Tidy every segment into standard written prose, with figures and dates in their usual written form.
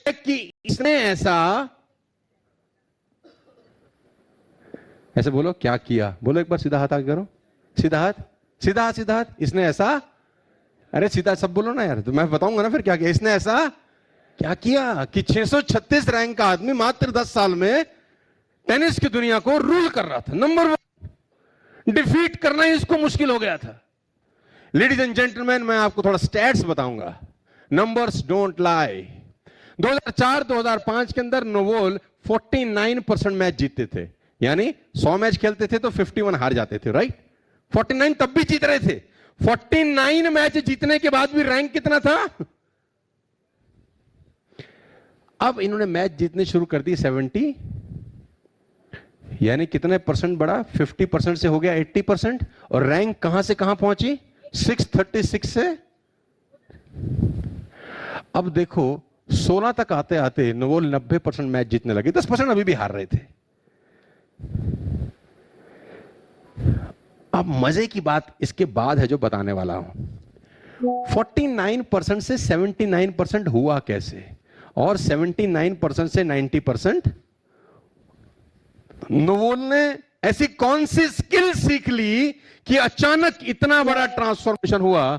कि इसने ऐसा ऐसे बोलो, क्या किया? बोलो एक बार, सीधा हाथ आगे करो, सीधा हाथ, सीधा हाथ, सीधा हाथ। इसने ऐसा, अरे सीधा सब बोलो ना यार, तो मैं बताऊंगा ना फिर क्या किया। इसने ऐसा क्या किया कि 636 रैंक का आदमी मात्र 10 साल में टेनिस की दुनिया को रूल कर रहा था, नंबर 1। डिफीट करना ही इसको मुश्किल हो गया था। लेडीज एंड जेंटलमैन, मैं आपको थोड़ा स्टैट्स बताऊंगा, नंबर्स डोंट लाई। 2004-2005 के अंदर नोवाल 49% मैच जीतते थे, यानी 100 मैच खेलते थे तो 51 हार जाते थे, राइट? 49 तब भी जीत रहे थे। 49 मैच जीतने के बाद भी रैंक कितना था? अब इन्होंने मैच जीतने शुरू कर दी 70, यानी कितने परसेंट बढ़ा? 50% से हो गया 80%। और रैंक कहां से कहां पहुंची? 636 से। अब देखो 16 तक आते आते नोवाल 90% मैच जीतने लगे, 10% अभी भी हार रहे थे। अब मजे की बात इसके बाद है जो बताने वाला हूं। 49% से 79% हुआ कैसे, और 79% से 90%? नोवाल ने ऐसी कौन सी स्किल सीख ली कि अचानक इतना बड़ा ट्रांसफॉर्मेशन हुआ?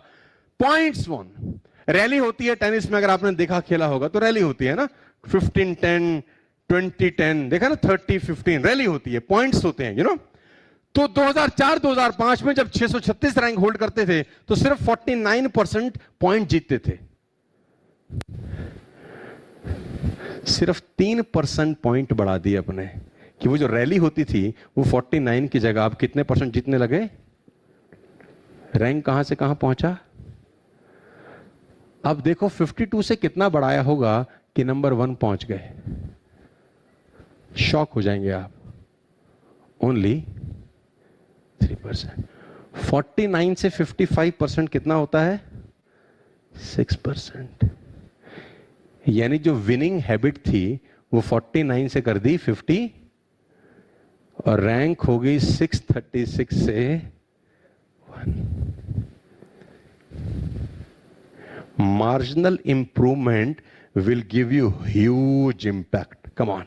Points one. रैली होती है टेनिस में, अगर आपने देखा, खेला होगा तो रैली होती है ना, 15-10, 20-10, देखा ना, 30-15 रैली होती है, पॉइंट्स होते हैं, तो 2004-2005 में जब 636 रैंक होल्ड करते थे तो सिर्फ 49% पॉइंट जीतते थे। सिर्फ 3% पॉइंट बढ़ा दिए अपने, कि वो जो रैली होती थी वो 49 की जगह आप कितने परसेंट जीतने लगे? रैंक कहां से कहां पहुंचा? अब देखो 52 से कितना बढ़ाया होगा कि नंबर 1 पहुंच गए। शॉक हो जाएंगे आप। ओनली 3%। 49 से 55% कितना होता है? 6%। यानी जो विनिंग हैबिट थी वो 49 से कर दी 50, और रैंक हो गई 636 से 1। Marginal improvement will give you huge impact. Come on,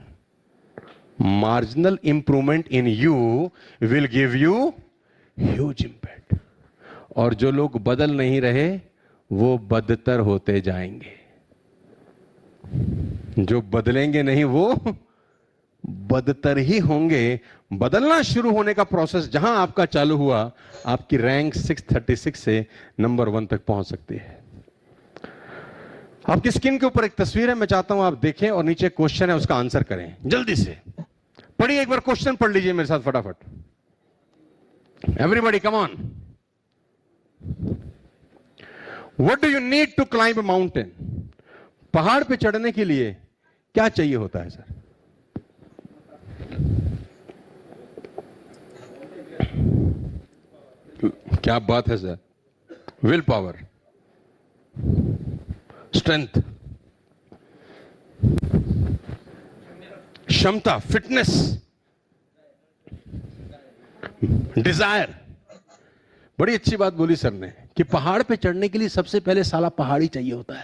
marginal improvement in you will give you huge impact. और जो लोग बदल नहीं रहे वो बदतर होते जाएंगे, जो बदलेंगे नहीं वो बदतर ही होंगे। बदलना शुरू होने का प्रोसेस जहां आपका चालू हुआ, आपकी रैंक 636 से नंबर 1 तक पहुंच सकती है। आपकी स्क्रीन के ऊपर एक तस्वीर है, मैं चाहता हूं आप देखें, और नीचे क्वेश्चन है, उसका आंसर करें जल्दी से। पढ़िए एक बार, क्वेश्चन पढ़ लीजिए मेरे साथ फटाफट। Everybody come on. What do you need to climb a mountain? पहाड़ पे चढ़ने के लिए क्या चाहिए होता है सर? क्या बात है सर। विल पावर, स्ट्रेंथ, क्षमता, फिटनेस, डिजायर। बड़ी अच्छी बात बोली सर ने कि पहाड़ पे चढ़ने के लिए सबसे पहले साला पहाड़ी चाहिए होता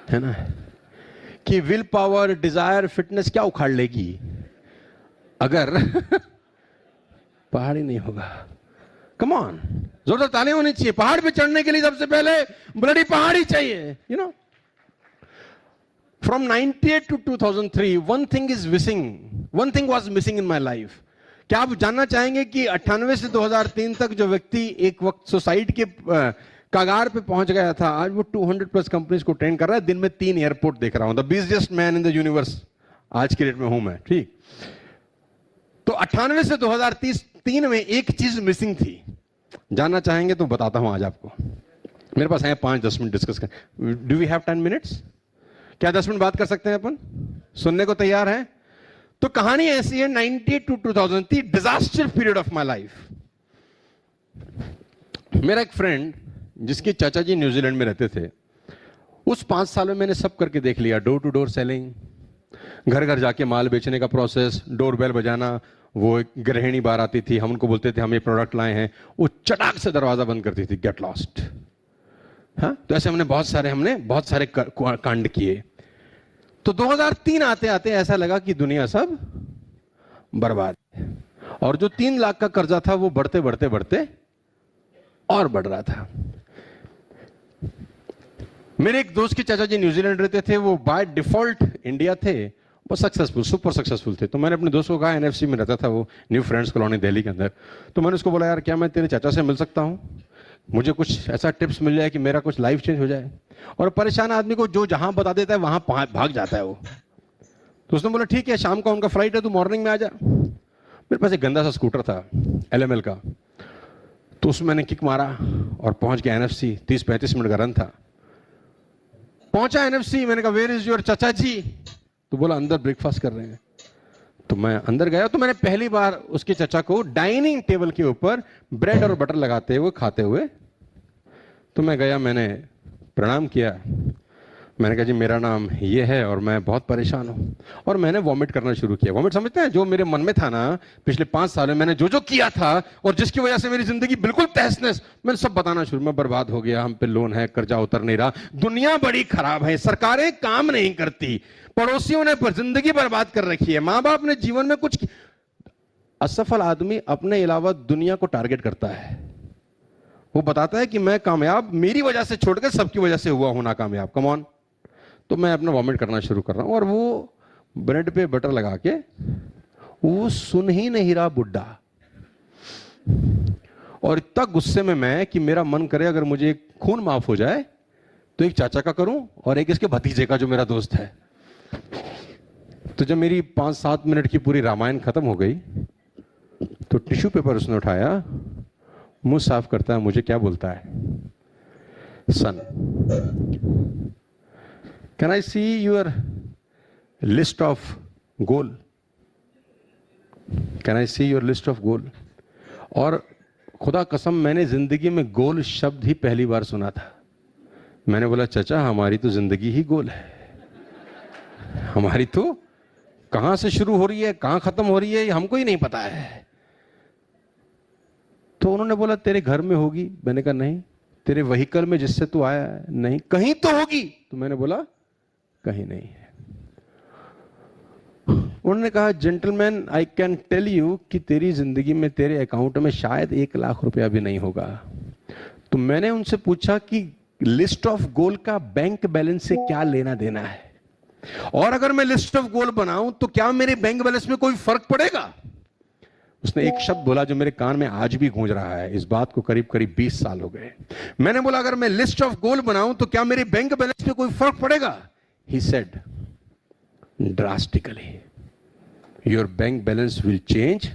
है ना? कि विल पावर, डिजायर, फिटनेस क्या उखाड़ लेगी अगर पहाड़ी नहीं होगा? कम ऑन, जोरदार तालियां होनी चाहिए। पहाड़ पे चढ़ने के लिए सबसे पहले ब्लडी पहाड़ी चाहिए। From 98 to 2003 one thing was missing in my life। क्या आप जानना चाहेंगे कि 98 से 2003 तक जो व्यक्ति एक वक्त सुसाइड के कगार पे पहुंच गया था, आज वो 200+ कंपनीज को ट्रेन कर रहा है, दिन में 3 एयरपोर्ट देख रहा हूं। The busiest man in the universe आज की डेट में हूं मैं, ठीक? तो 98 से 2003 में एक चीज मिसिंग थी। जानना चाहेंगे तो बताता हूं आज आपको। मेरे पास है 5-10 मिनट डिस्कस कर। Do we have 10 minutes? क्या 10 मिनट बात कर सकते हैं अपन? सुनने को तैयार हैं? तो कहानी ऐसी है, 98 to 2003 disaster period of my life. मेरा एक फ्रेंड जिसके चाचा जी न्यूजीलैंड में रहते थे, उस 5 साल में मैंने सब करके देख लिया। डोर टू डोर सेलिंग, घर घर जाके माल बेचने का प्रोसेस, डोर बेल बजाना। वो एक गृहिणी बाहर आती थी, हम उनको बोलते थे हम ये प्रोडक्ट लाए हैं, वो चटाक से दरवाजा बंद करती थी, गेट लॉस्ट। हाँ, तो ऐसे हमने बहुत सारे कांड किए। तो 2003 आते आते ऐसा लगा कि दुनिया सब बर्बाद है, और जो 3 लाख का कर्जा था वो बढ़ते बढ़ते बढ़ते और बढ़ रहा था। मेरे एक दोस्त के चाचा जी न्यूजीलैंड रहते थे, वो बाय डिफॉल्ट इंडिया थे, वो सक्सेसफुल, सुपर सक्सेसफुल थे। तो मैंने अपने दोस्त को कहा, एनएफसी में रहता था वो, न्यू फ्रेंड्स कॉलोनी दिल्ली के अंदर, तो मैंने उसको बोला, यार क्या मैं तेरे चाचा से मिल सकता हूं, मुझे कुछ ऐसा टिप्स मिल जाए कि मेरा कुछ लाइफ चेंज हो जाए। और परेशान आदमी को जो जहां बता देता है वहां भाग जाता है वो। तो उसने बोला ठीक है, शाम का उनका फ्लाइट है, तू मॉर्निंग में आ जा। मेरे पास एक गंदा सा स्कूटर था एलएमएल का, तो उसमें मैंने किक मारा और पहुंच गया एनएफसी। 30-35 मिनट का रन था। पहुंचा एनएफसी, मैंने कहा वेयर इज योर चाचा जी, तो बोला अंदर ब्रेकफास्ट कर रहे हैं। तो मैं अंदर गया, तो मैंने पहली बार उसके चाचा को डाइनिंग टेबल के ऊपर ब्रेड और बटर लगाते हुए खाते हुए, तो मैं गया, मैंने प्रणाम किया, मैंने कहा जी मेरा नाम ये है और मैं बहुत परेशान हूं, और मैंने वॉमिट करना शुरू किया। वॉमिट समझते हैं, जो मेरे मन में था ना पिछले 5 साल में मैंने जो जो किया था और जिसकी वजह से मेरी जिंदगी बिल्कुल तहस नहस, मैंने सब बताना शुरू। मैं बर्बाद हो गया, हम पे लोन है, कर्जा उतर नहीं रहा, दुनिया बड़ी खराब है, सरकारें काम नहीं करती, पड़ोसियों ने जिंदगी बर्बाद कर रखी है, माँ बाप ने जीवन में कुछ। असफल आदमी अपने अलावा दुनिया को टारगेट करता है। वो बताता है कि मैं कामयाब मेरी वजह से छोड़कर सबकी वजह से हुआ हूं नाकामयाब, कम ऑन। तो मैं अपना वॉमिट करना शुरू कर रहा हूं, और वो ब्रेड पे बटर लगा के, वो सुन ही नहीं रहा बुड्ढा। और इतना गुस्से में मैं कि मेरा मन करे अगर मुझे एक खून माफ हो जाए तो एक चाचा का करूं और एक इसके भतीजे का जो मेरा दोस्त है। तो जब मेरी 5-7 मिनट की पूरी रामायण खत्म हो गई तो टिश्यू पेपर उसने उठाया, मुंह साफ करता है, मुझे क्या बोलता है, son can I see your list of goal, can I see your list of goal. और खुदा कसम मैंने जिंदगी में गोल शब्द ही पहली बार सुना था। मैंने बोला चाचा हमारी तो जिंदगी ही गोल है, हमारी तो कहां से शुरू हो रही है कहां खत्म हो रही है ये हमको ही नहीं पता है। तो उन्होंने बोला तेरे घर में होगी, मैंने कहा नहीं। तेरे व्हीकल में जिससे तू आया है, नहीं। कहीं तो होगी, तो मैंने बोला कहीं नहीं है। उन्होंने कहा gentleman I can tell you कि तेरी जिंदगी में तेरे अकाउंट में शायद 1 लाख रुपया भी नहीं होगा। तो मैंने उनसे पूछा कि लिस्ट ऑफ गोल का बैंक बैलेंस से क्या लेना देना है, और अगर मैं लिस्ट ऑफ गोल बनाऊं तो क्या मेरे बैंक बैलेंस में कोई फर्क पड़ेगा। उसने एक शब्द बोला जो मेरे कान में आज भी गूंज रहा है, इस बात को करीब करीब 20 साल हो गए। मैंने बोला अगर मैं लिस्ट ऑफ गोल बनाऊं तो क्या मेरे बैंक बैलेंस में कोई फर्क पड़ेगा। He said drastically, your bank balance will change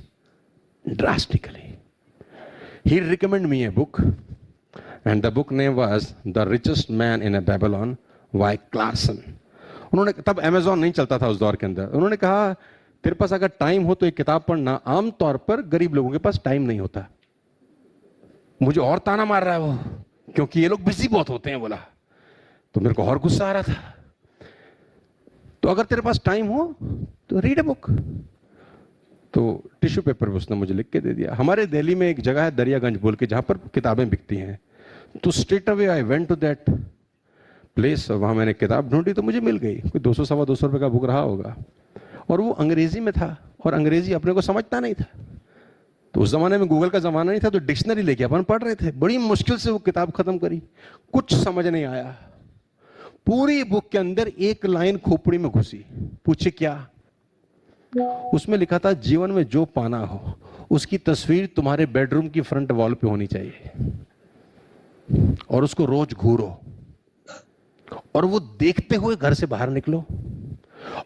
drastically. He recommend me a book and the book name was the richest man in Babylon by Clarkson. उन्होंने, तब अमेजॉन नहीं चलता था उस दौर के अंदर, उन्होंने कहा तेरे पास अगर टाइम हो तो एक किताब पढ़ना, आमतौर पर गरीब लोगों के पास टाइम नहीं होता। मुझे और ताना मार रहा है वो, क्योंकि ये लोग बिजी बहुत होते हैं बोला। तो मेरे को और गुस्सा आ रहा था। तो अगर तेरे पास टाइम हो तो रीड ए बुक। तो टिश्यू पेपर उसने मुझे लिख के दे दिया। हमारे दिल्ली में एक जगह है दरियागंज बोल के, जहां पर किताबें बिकती हैं। तो straight away I went to that place, वहां मैंने किताब ढूंढी तो मुझे मिल गई। कोई 200-225 रुपए का बुक रहा होगा, और वो अंग्रेजी में था, और अंग्रेजी अपने को समझता नहीं था। तो उस जमाने में गूगल का जमाना नहीं था, तो डिक्शनरी लेके अपन पढ़ रहे थे। बड़ी मुश्किल से वो किताब खत्म करी, कुछ समझ नहीं आया। पूरी बुक के अंदर एक लाइन खोपड़ी में घुसी। पूछे क्या? उसमें लिखा था जीवन में जो पाना हो उसकी तस्वीर तुम्हारे बेडरूम की फ्रंट वॉल पे होनी चाहिए, और उसको रोज घूरो, और वो देखते हुए घर से बाहर निकलो,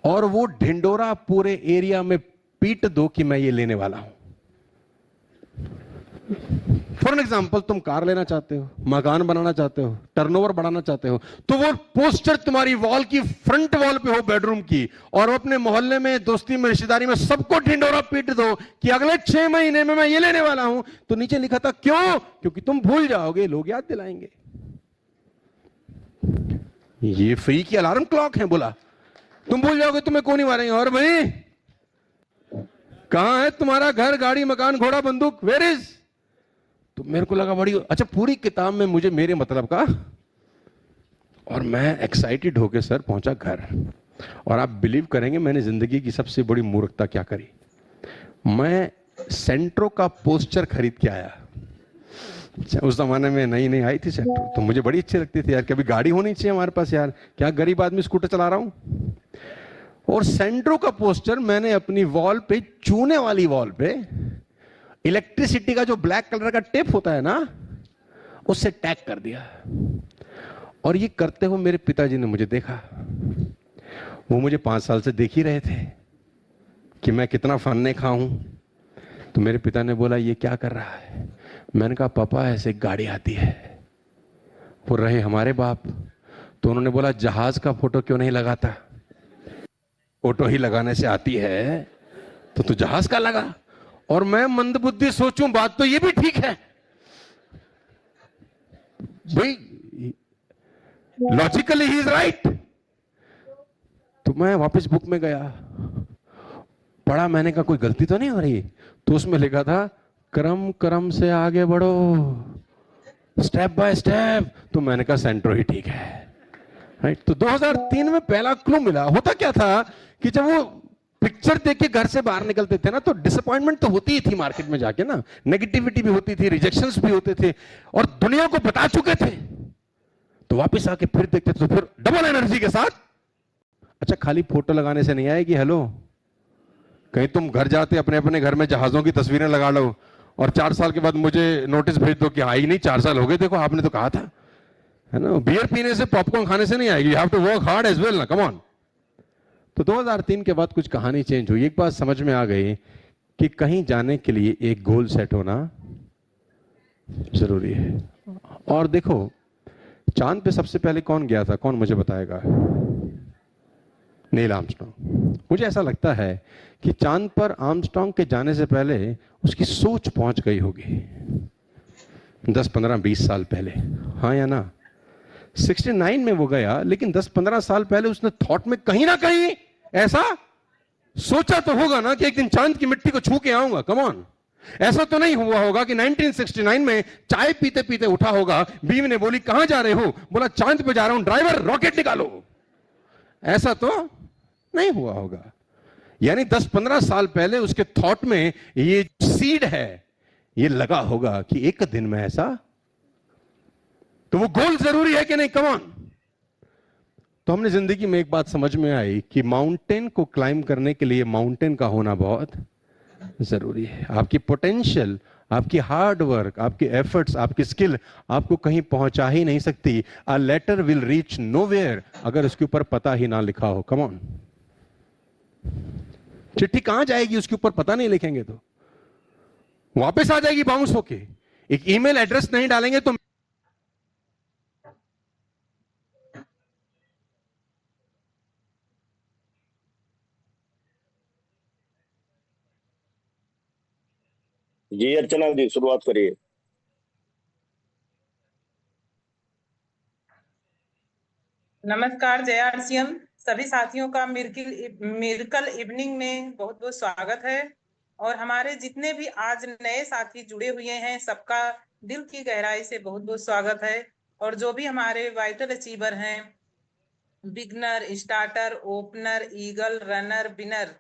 और वो ढिंडोरा पूरे एरिया में पीट दो कि मैं ये लेने वाला हूं। फॉर एग्जाम्पल, तुम कार लेना चाहते हो, मकान बनाना चाहते हो, टर्नओवर बढ़ाना चाहते हो, तो वो पोस्टर तुम्हारी वॉल की फ्रंट वॉल पे हो बेडरूम की, और अपने मोहल्ले में, दोस्ती में, रिश्तेदारी में सबको ढिंडोरा पीट दो कि अगले 6 महीने में मैं ये लेने वाला हूं। तो नीचे लिखा था क्यों? क्योंकि तुम भूल जाओगे, लोग याद दिलाएंगे। ये फ्री की अलार्म क्लॉक है। बोला तुम भूल जाओगे तुम्हें कौन ही मारेंगे। और भाई कहां है तुम्हारा घर, गाड़ी, मकान, घोड़ा, बंदूक, वेयर इज? तो मेरे को लगा बड़ी अच्छा, पूरी किताब में मुझे मेरे मतलब का। और मैं एक्साइटेड होके सर पहुंचा घर। और आप बिलीव करेंगे मैंने जिंदगी की सबसे बड़ी मूर्खता क्या करी, मैं सेंट्रो का पोस्टर खरीद के आया। उस जमाने में नई नई आई थी सेंट्रो, तो मुझे बड़ी अच्छी लगती थी यार, कभी गाड़ी होनी चाहिए हमारे पास यार, क्या गरीब आदमी स्कूटर चला रहा हूं। और सेंट्रो का पोस्टर मैंने अपनी वॉल पे, चूने वाली वॉल पे, इलेक्ट्रिसिटी का जो ब्लैक कलर का टेप होता है ना, उससे टैग कर दिया। और ये करते हुए मेरे पिताजी ने मुझे देखा, वो मुझे 5 साल से देख ही रहे थे कि मैं कितना फन्ने खाऊं। तो मेरे पिता ने बोला ये क्या कर रहा है। मैंने कहा पापा ऐसे गाड़ी आती है। वो रहे हमारे बाप, तो उन्होंने बोला जहाज का फोटो क्यों नहीं लगाता, फोटो ही लगाने से आती है तो तू जहाज का लगा। और मैं मंदबुद्धि सोचूं बात तो ये भी ठीक है भाई, लॉजिकली ही इज राइट। तो मैं वापस बुक में गया, पढ़ा, मैंने कहा कोई गलती तो नहीं हो रही। तो उसमें लिखा था क्रम क्रम से आगे बढ़ो, स्टेप बाय स्टेप। तो मैंने कहा सेंट्रो ही ठीक है, राइट। तो 2003 में पहला क्लू मिला। होता क्या था कि जब वो पिक्चर देख के घर से बाहर निकलते थे ना, तो डिसअपॉइंटमेंट तो होती ही थी मार्केट में जाके ना, नेगेटिविटी भी होती थी, रिजेक्शंस भी होते थे, और दुनिया को बता चुके थे। तो वापस आके फिर देखते तो फिर डबल एनर्जी के साथ, अच्छा खाली फोटो लगाने से नहीं आएगी, हेलो, कहीं तुम घर जाते अपने अपने घर में जहाजों की तस्वीरें लगा लो और 4 साल के बाद मुझे नोटिस भेज दो कि आई नहीं 4 साल हो गए, देखो आपने तो कहा था, है ना। बियर पीने से, पॉपकॉर्न खाने से नहीं आएगी, you have to work hard as well ना, कम ऑन। तो 2003 के बाद कुछ कहानी चेंज हुई। एक बात समझ में आ गई कि कहीं जाने के लिए एक गोल सेट होना जरूरी है। और देखो चांद पे सबसे पहले कौन गया था, कौन मुझे बताएगा? Neil Armstrong. मुझे ऐसा लगता है कि चांद पर आर्मस्ट्रांग के जाने से पहले उसकी सोच पहुंच गई होगी 10, 15, 20 साल पहले, हाँ या ना। 69 में वो गया, लेकिन 10-15 साल पहले उसने थॉट में कहीं ना कहीं ऐसा सोचा तो होगा ना कि एक दिन चांद की मिट्टी को छू के आऊंगा, कम ऑन। ऐसा तो नहीं हुआ होगा कि 1969 में चाय पीते पीते उठा होगा, बीवी ने बोली कहां जा रहे हो, बोला चांद पे जा रहा हूं, ड्राइवर रॉकेट निकालो। ऐसा तो नहीं हुआ होगा। यानी 10-15 साल पहले उसके थॉट में ये सीड है, ये लगा होगा कि एक दिन में ऐसा, तो वो गोल जरूरी है कि नहीं, कम ऑन। तो हमने जिंदगी में एक बात समझ में आई कि माउंटेन को क्लाइम करने के लिए माउंटेन का होना बहुत जरूरी है। आपकी पोटेंशियल, आपकी हार्ड वर्क, आपकी एफर्ट्स, आपकी स्किल आपको कहीं पहुंचा ही नहीं सकती। A letter will reach nowhere अगर उसके ऊपर पता ही ना लिखा हो, कम ऑन। चिट्ठी कहां जाएगी उसके ऊपर पता नहीं लिखेंगे तो वापस आ जाएगी बाउंस होके। एक ईमेल एड्रेस नहीं डालेंगे तो जी अर्चना जी शुरुआत करिए। नमस्कार, जय आरसीएम। सभी साथियों का मिर्कल इवनिंग में बहुत बहुत स्वागत है। और हमारे जितने भी आज नए साथी जुड़े हुए हैं, सबका दिल की गहराई से बहुत बहुत स्वागत है। और जो भी हमारे वाइटल अचीवर हैं, beginner, starter, opener, eagle, runner, winner,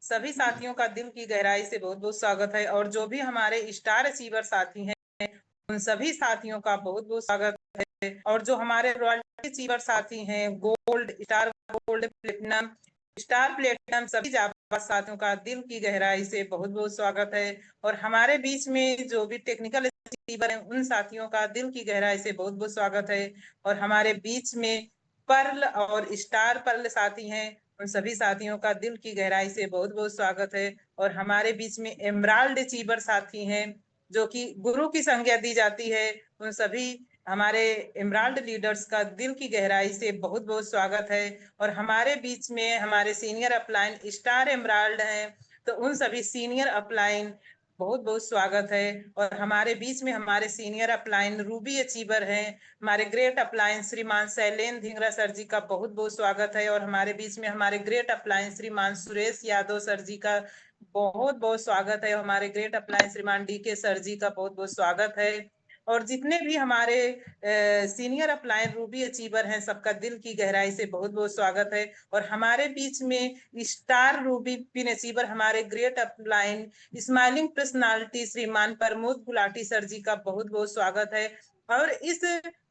सभी साथियों का दिल की गहराई से बहुत बहुत स्वागत है। और जो भी हमारे स्टार अचीवर साथी हैं, उन सभी साथियों का बहुत बहुत स्वागत है। और जो हमारे रॉयल्टी अचीवर साथी हैं, gold, star gold, platinum, star platinum, सभी जाबाज साथियों का दिल की गहराई से बहुत बहुत स्वागत है। और हमारे बीच में जो भी टेक्निकल अचीवर हैं, उन साथियों का दिल की गहराई से बहुत बहुत स्वागत है। और हमारे बीच में पर्ल और स्टार पर्ल साथी हैं, उन सभी साथियों का दिल की गहराई से बहुत बहुत स्वागत है। और हमारे बीच में एमराल्ड अचीवर साथी हैं, जो कि गुरु की संज्ञा दी जाती है, उन सभी हमारे एमराल्ड लीडर्स का दिल की गहराई से बहुत बहुत स्वागत है। और हमारे बीच में हमारे सीनियर अपलाइन स्टार एमराल्ड हैं, तो उन सभी सीनियर अपलाइन बहुत बहुत स्वागत है। और हमारे बीच में हमारे सीनियर अपलाइन रूबी अचीवर हैं, हमारे ग्रेट अपलाइन श्रीमान शैलेंद्र धिंगरा सर जी का बहुत बहुत स्वागत है। और हमारे बीच में हमारे ग्रेट अपलाइन श्रीमान सुरेश यादव सर जी का बहुत बहुत स्वागत है। हमारे ग्रेट अपलाइन श्रीमान डीके सर जी का बहुत बहुत स्वागत है। और जितने भी हमारे सीनियर अपलाइन रूबी अचीवर हैं, सबका दिल की गहराई से बहुत बहुत स्वागत है। और हमारे बीच में स्टार रूबी पिन अचीवर, हमारे ग्रेट अपलाइन स्माइलिंग पर्सनालिटी श्रीमान प्रमोद गुलाटी सर जी का बहुत बहुत स्वागत है। और इस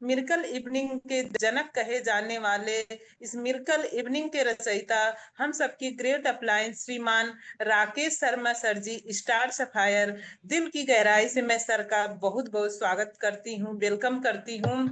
मिर्कल इवनिंग के जनक कहे जाने वाले, इस मिर्कल इवनिंग के रचयिता, हम सबकी ग्रेट अपलाइन श्रीमान राकेश शर्मा सर जी स्टार सफायर, दिल की गहराई से मैं सर का बहुत बहुत स्वागत करती हूँ, वेलकम करती हूँ।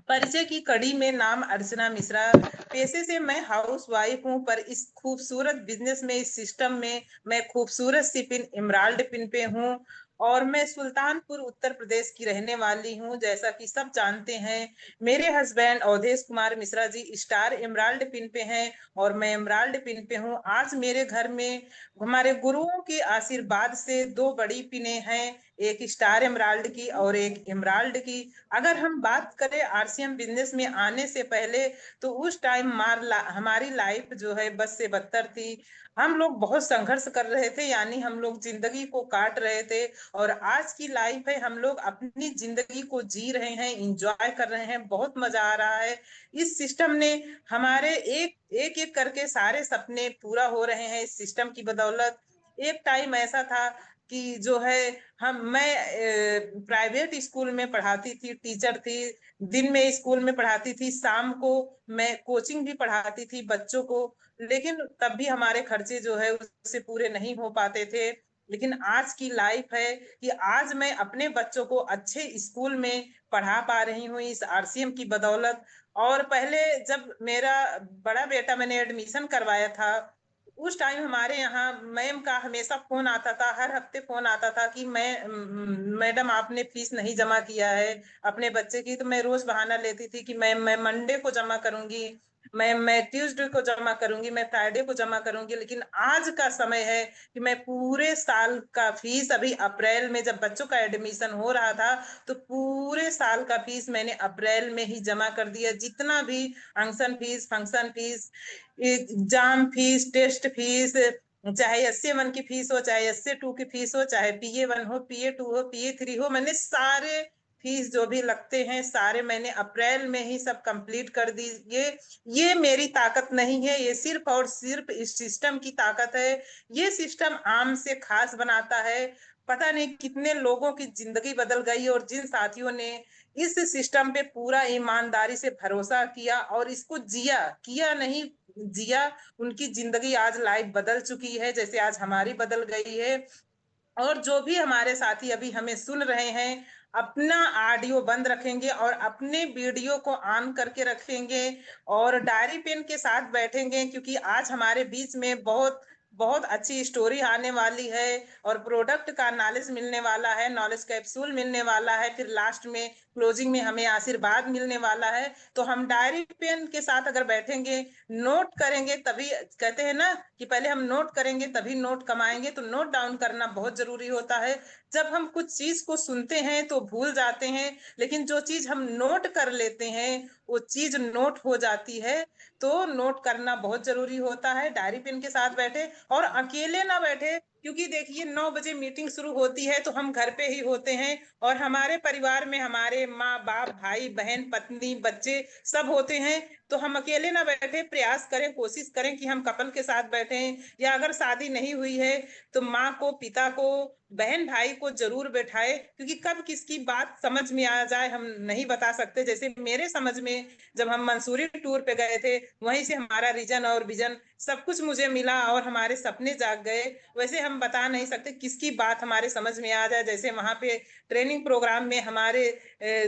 परिचय की कड़ी में नाम अर्चना मिश्रा, पेशे से मैं हाउस वाइफ हूँ, पर इस खूबसूरत बिजनेस में, इस सिस्टम में मैं खूबसूरत सी पिन इमराल्ड पिन पे हूँ। और मैं सुल्तानपुर उत्तर प्रदेश की रहने वाली हूँ। जैसा कि सब जानते हैं, मेरे husband Awadhesh Kumar Mishra ji star emerald pin पे हैं और मैं इमराल्ड पिन पे हूँ। आज मेरे घर में हमारे गुरुओं के आशीर्वाद से 2 बड़ी पिने हैं, एक स्टार इमराल्ड की और एक इमराल्ड की। अगर हम बात करें आरसीएम बिजनेस में आने से पहले, तो उस टाइम हमारी लाइफ जो है बस से बदतर थी। हम लोग बहुत संघर्ष कर रहे थे, यानी हम लोग जिंदगी को काट रहे थे। और आज की लाइफ है, हम लोग अपनी जिंदगी को जी रहे हैं, इंजॉय कर रहे हैं, बहुत मजा आ रहा है। इस सिस्टम ने हमारे एक एक करके सारे सपने पूरा हो रहे हैं इस सिस्टम की बदौलत। एक टाइम ऐसा था कि जो है मैं प्राइवेट स्कूल में पढ़ाती थी, टीचर थी। दिन में स्कूल में पढ़ाती थी, शाम को मैं कोचिंग भी पढ़ाती थी बच्चों को। लेकिन तब भी हमारे खर्चे जो है उससे पूरे नहीं हो पाते थे। लेकिन आज की लाइफ है कि आज मैं अपने बच्चों को अच्छे स्कूल में पढ़ा पा रही हूँ इस आरसीएम की बदौलत। और पहले जब मेरा बड़ा बेटा मैंने एडमिशन करवाया था, उस टाइम हमारे यहाँ मैम का हमेशा फोन आता था, हर हफ्ते फोन आता था कि मैडम आपने फीस नहीं जमा किया है अपने बच्चे की। तो मैं रोज बहाना लेती थी कि मैं मंडे को जमा करूंगी, मैं ट्यूसडे को जमा करूंगी, मैं फ्राइडे को जमा करूंगी। लेकिन आज का समय है कि मैं पूरे साल का फीस, अभी अप्रैल में जब बच्चों का एडमिशन हो रहा था, तो पूरे साल का फीस मैंने अप्रैल में ही जमा कर दिया। जितना भी function fees, exam fees, test fees, चाहे एसए 1 की फीस हो, चाहे एसए 2 की फीस हो, चाहे PA1 हो, PA2 हो, PA3 हो, मैंने सारे फीस जो भी लगते हैं सारे मैंने अप्रैल में ही सब कंप्लीट कर दी। ये मेरी ताकत नहीं है, ये सिर्फ और सिर्फ इस सिस्टम की ताकत है। ये सिस्टम आम से खास बनाता है। पता नहीं कितने लोगों की जिंदगी बदल गई, और जिन साथियों ने इस सिस्टम पे पूरा ईमानदारी से भरोसा किया और इसको जिया, किया नहीं जिया, उनकी जिंदगी आज लाइफ बदल चुकी है, जैसे आज हमारी बदल गई है। और जो भी हमारे साथी अभी हमें सुन रहे हैं, अपना ऑडियो बंद रखेंगे और अपने वीडियो को ऑन करके रखेंगे और डायरी पेन के साथ बैठेंगे, क्योंकि आज हमारे बीच में बहुत बहुत अच्छी स्टोरी आने वाली है और प्रोडक्ट का नॉलेज मिलने वाला है, नॉलेज कैप्सूल मिलने वाला है, फिर लास्ट में क्लोजिंग में हमें आशीर्वाद मिलने वाला है। तो हम डायरी पेन के साथ अगर बैठेंगे, नोट करेंगे, तभी कहते हैं ना कि पहले हम नोट करेंगे तभी नोट कमाएंगे। तो नोट डाउन करना बहुत जरूरी होता है। जब हम कुछ चीज को सुनते हैं तो भूल जाते हैं, लेकिन जो चीज हम नोट कर लेते हैं वो चीज नोट हो जाती है। तो नोट करना बहुत जरूरी होता है। डायरी पेन के साथ बैठे और अकेले ना बैठे, क्योंकि देखिए 9 बजे मीटिंग शुरू होती है तो हम घर पे ही होते हैं, और हमारे परिवार में हमारे माँ बाप, भाई बहन, पत्नी, बच्चे सब होते हैं। तो हम अकेले ना बैठे, प्रयास करें, कोशिश करें कि हम कपल के साथ बैठें, या अगर शादी नहीं हुई है तो माँ को, पिता को, बहन भाई को जरूर बैठाए, क्योंकि कब किसकी बात समझ में आ जाए हम नहीं बता सकते। जैसे मेरे समझ में जब हम मंसूरी टूर पे गए थे, वहीं से हमारा रीजन और विजन सब कुछ मुझे मिला और हमारे सपने जाग गए। वैसे हम बता नहीं सकते किसकी बात हमारे समझ में आ जाए। जैसे वहां पे ट्रेनिंग प्रोग्राम में हमारे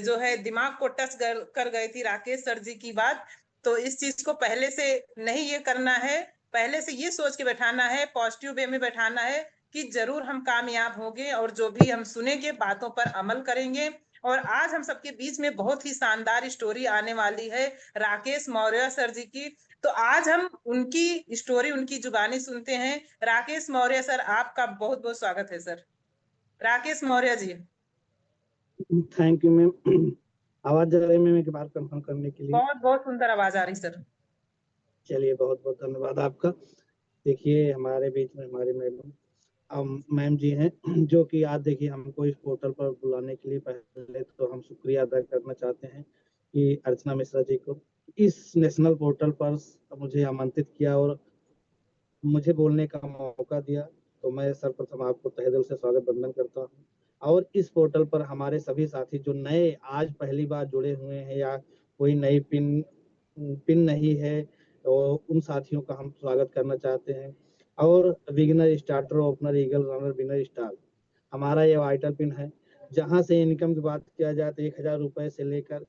जो है दिमाग को टच कर गई थी राकेश सर जी की बात। तो इस चीज को पहले से नहीं ये करना है, पहले से ये सोच के बैठाना है, पॉजिटिव वे में बैठाना है कि जरूर हम कामयाब होंगे और जो भी हम सुनेंगे बातों पर अमल करेंगे। और आज हम सबके बीच में बहुत ही शानदार स्टोरी आने वाली है राकेश मौर्य सर जी की। तो आज हम उनकी स्टोरी, उनकी जुबानी सुनते हैं। राकेश मौर्य सर, आपका बहुत बहुत स्वागत है सर। Rakesh Maurya ji. Thank you ma'am, आवाज जा रही है मैम एक बार कंफर्म करने के लिए? बहुत बहुत सुंदर आवाज आ रही सर। चलिए बहुत बहुत धन्यवाद आपका। देखिए हमारे बीच में हमारे मैडम मैम जी हैं, जो कि आज देखिए हमको इस पोर्टल पर बुलाने के लिए पहले तो हम शुक्रिया अदा करना चाहते हैं कि अर्चना मिश्रा जी को इस नेशनल पोर्टल पर मुझे आमंत्रित किया और मुझे बोलने का मौका दिया। तो मैं सर्वप्रथम आपको तहे दिल से स्वागत वंदन करता हूँ। और इस पोर्टल पर हमारे सभी साथी जो नए आज पहली बार जुड़े हुए हैं या कोई नई पिन पिन नहीं है, तो उन साथियों का हम स्वागत करना चाहते हैं। और beginner starter, opener, eagle, runner, winner, star, हमारा ये वाइटल पिन है। जहां से इनकम की बात किया जाए तो 1,000 रुपए से लेकर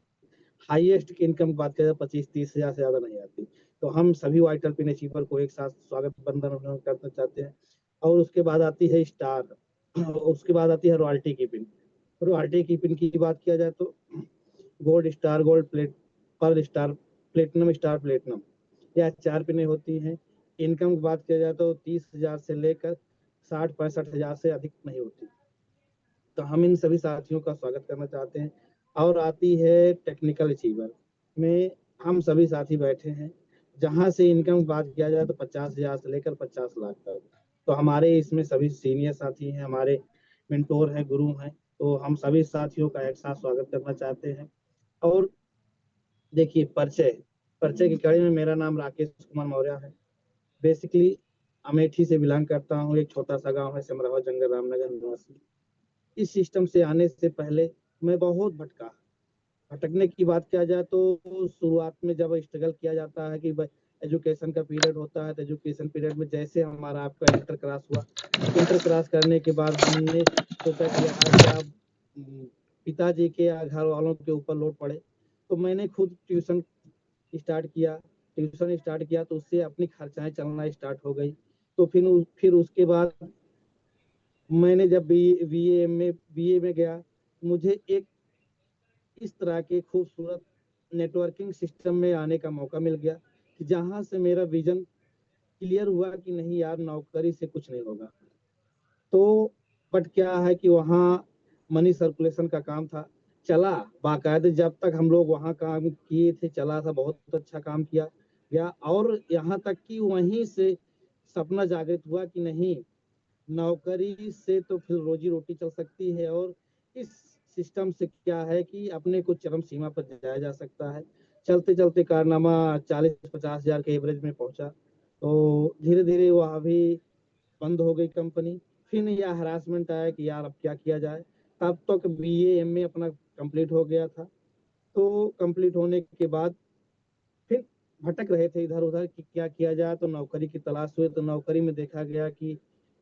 हाईएस्ट की इनकम की बात करें तो 25-30 हजार से ज्यादा नहीं आती। तो हम सभी वाइटल पिन अचीवर को एक साथ स्वागत बंधन करना चाहते हैं। और उसके बाद आती है स्टार, उसके बाद आती है रॉयल्टी की पिन। रॉयल्टी की पिन की बात किया जाए तो गोल्ड स्टार, गोल्ड प्लेट, पर स्टार, प्लेटिनम स्टार, प्लेटिनम, यह 4 पिनें होती हैं। इनकम की बात किया जाए तो 30,000 से लेकर 60-65 हजार से अधिक नहीं होती। तो हम इन सभी साथियों का स्वागत करना चाहते हैं। और आती है टेक्निकल अचीवर में हम सभी साथी बैठे हैं, जहां से इनकम की बात किया जाए तो 50,000 से लेकर 50 लाख तक। तो हमारे इसमें सभी सीनियर साथी हैं, हमारे मेंटोर हैं, गुरु हैं। तो हम सभी साथियों का एक साथ स्वागत करना चाहते हैं। और देखिए, परिचय परिचय की कड़ी में मेरा नाम राकेश कुमार मौर्य है। बेसिकली अमेठी से बिलोंग करता हूँ। एक छोटा सा गांव है सिमरावा, जंगल, रामनगर निवासी। इस सिस्टम से आने से पहले मैं बहुत भटका। भटकने की बात किया जाए तो शुरुआत में जब स्ट्रगल किया जाता है कि एजुकेशन का पीरियड होता है, तो एजुकेशन पीरियड में जैसे हमारा आपका इंटर क्रॉस हुआ, इंटर क्रॉस करने के बाद हमने सोचा कि यार क्या पिताजी के या घर वालों के ऊपर लोड पड़े। तो मैंने खुद ट्यूशन स्टार्ट किया तो उससे अपनी खर्चाएं चलना स्टार्ट हो गई। तो फिर उसके बाद मैंने जब बीए में गया, मुझे एक इस तरह के खूबसूरत नेटवर्किंग सिस्टम में आने का मौका मिल गया कि जहां से मेरा विजन क्लियर हुआ कि नहीं यार, नौकरी से कुछ नहीं होगा। तो बट क्या है कि वहाँ मनी सर्कुलेशन का काम था, चला बाकायदे। जब तक हम लोग वहाँ काम किए थे चला था, बहुत अच्छा काम किया गया। और यहाँ तक कि वहीं से सपना जागृत हुआ कि नहीं, नौकरी से तो फिर रोजी रोटी चल सकती है, और इस सिस्टम से क्या है कि अपने को चरम सीमा पर जाया जा सकता है। चलते चलते कारनामा 40-50 हजार के एवरेज में पहुंचा। तो धीरे धीरे वह भी बंद हो गई कंपनी। फिर यह हरासमेंट आया कि यार अब क्या किया जाए। तब तक बीए एमए अपना कंप्लीट हो गया था। तो कंप्लीट होने के बाद फिर भटक रहे थे इधर उधर कि क्या किया जाए। तो नौकरी की तलाश हुई, तो नौकरी में देखा गया कि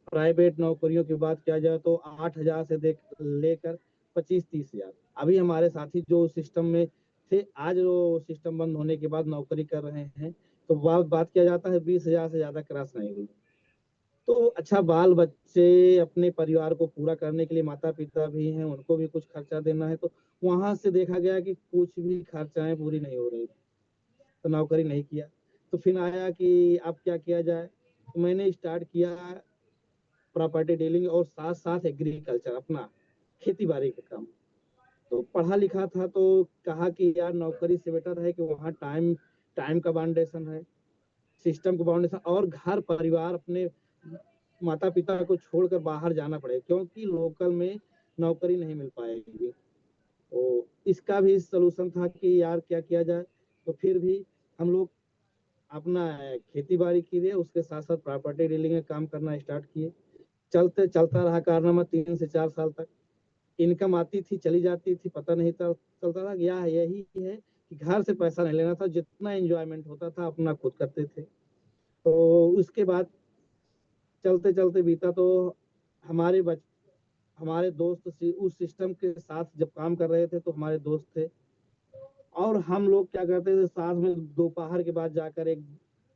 प्राइवेट नौकरियों की बात किया जाए तो 8,000 से लेकर 25-30 हजार। अभी हमारे साथी जो सिस्टम में थे, आज वो सिस्टम बंद होने के बाद नौकरी कर रहे हैं, तो बात किया जाता है 20,000 से ज्यादा क्रॉस नहीं हुई। तो अच्छा, बाल बच्चे अपने परिवार को पूरा करने के लिए माता पिता भी हैं, उनको भी कुछ खर्चा देना है। तो वहां से देखा गया कि कुछ भी खर्चाएं पूरी नहीं हो रही, तो नौकरी नहीं किया। तो फिर आया कि अब क्या किया जाए। तो मैंने स्टार्ट किया प्रॉपर्टी डीलिंग और साथ साथ एग्रीकल्चर, अपना खेती बाड़ी का काम। तो पढ़ा लिखा था, तो कहा कि यार नौकरी से बेटर है कि वहाँ टाइम टाइम का बाउंडेशन है, सिस्टम का बाउंडेशन, और घर परिवार अपने माता पिता को छोड़कर बाहर जाना पड़ेगा, क्योंकि लोकल में नौकरी नहीं मिल पाएगी। तो इसका भी सलूशन था कि यार क्या किया जाए। तो फिर भी हम लोग अपना खेती बाड़ी किए, उसके साथ साथ प्रॉपर्टी डीलिंग का काम करना स्टार्ट किए। चलते चलता रहा कारनामा 3 से 4 साल तक। इनकम आती थी, चली जाती थी, पता नहीं था चलता था। यही है कि घर से पैसा नहीं लेना था, जितना एंजॉयमेंट होता था अपना खुद करते थे। तो उसके बाद चलते चलते बीता। तो हमारे बच हमारे दोस्त उस सिस्टम के साथ जब काम कर रहे थे, तो हमारे दोस्त थे, और हम लोग क्या करते थे, साथ में दोपहर के बाद जाकर एक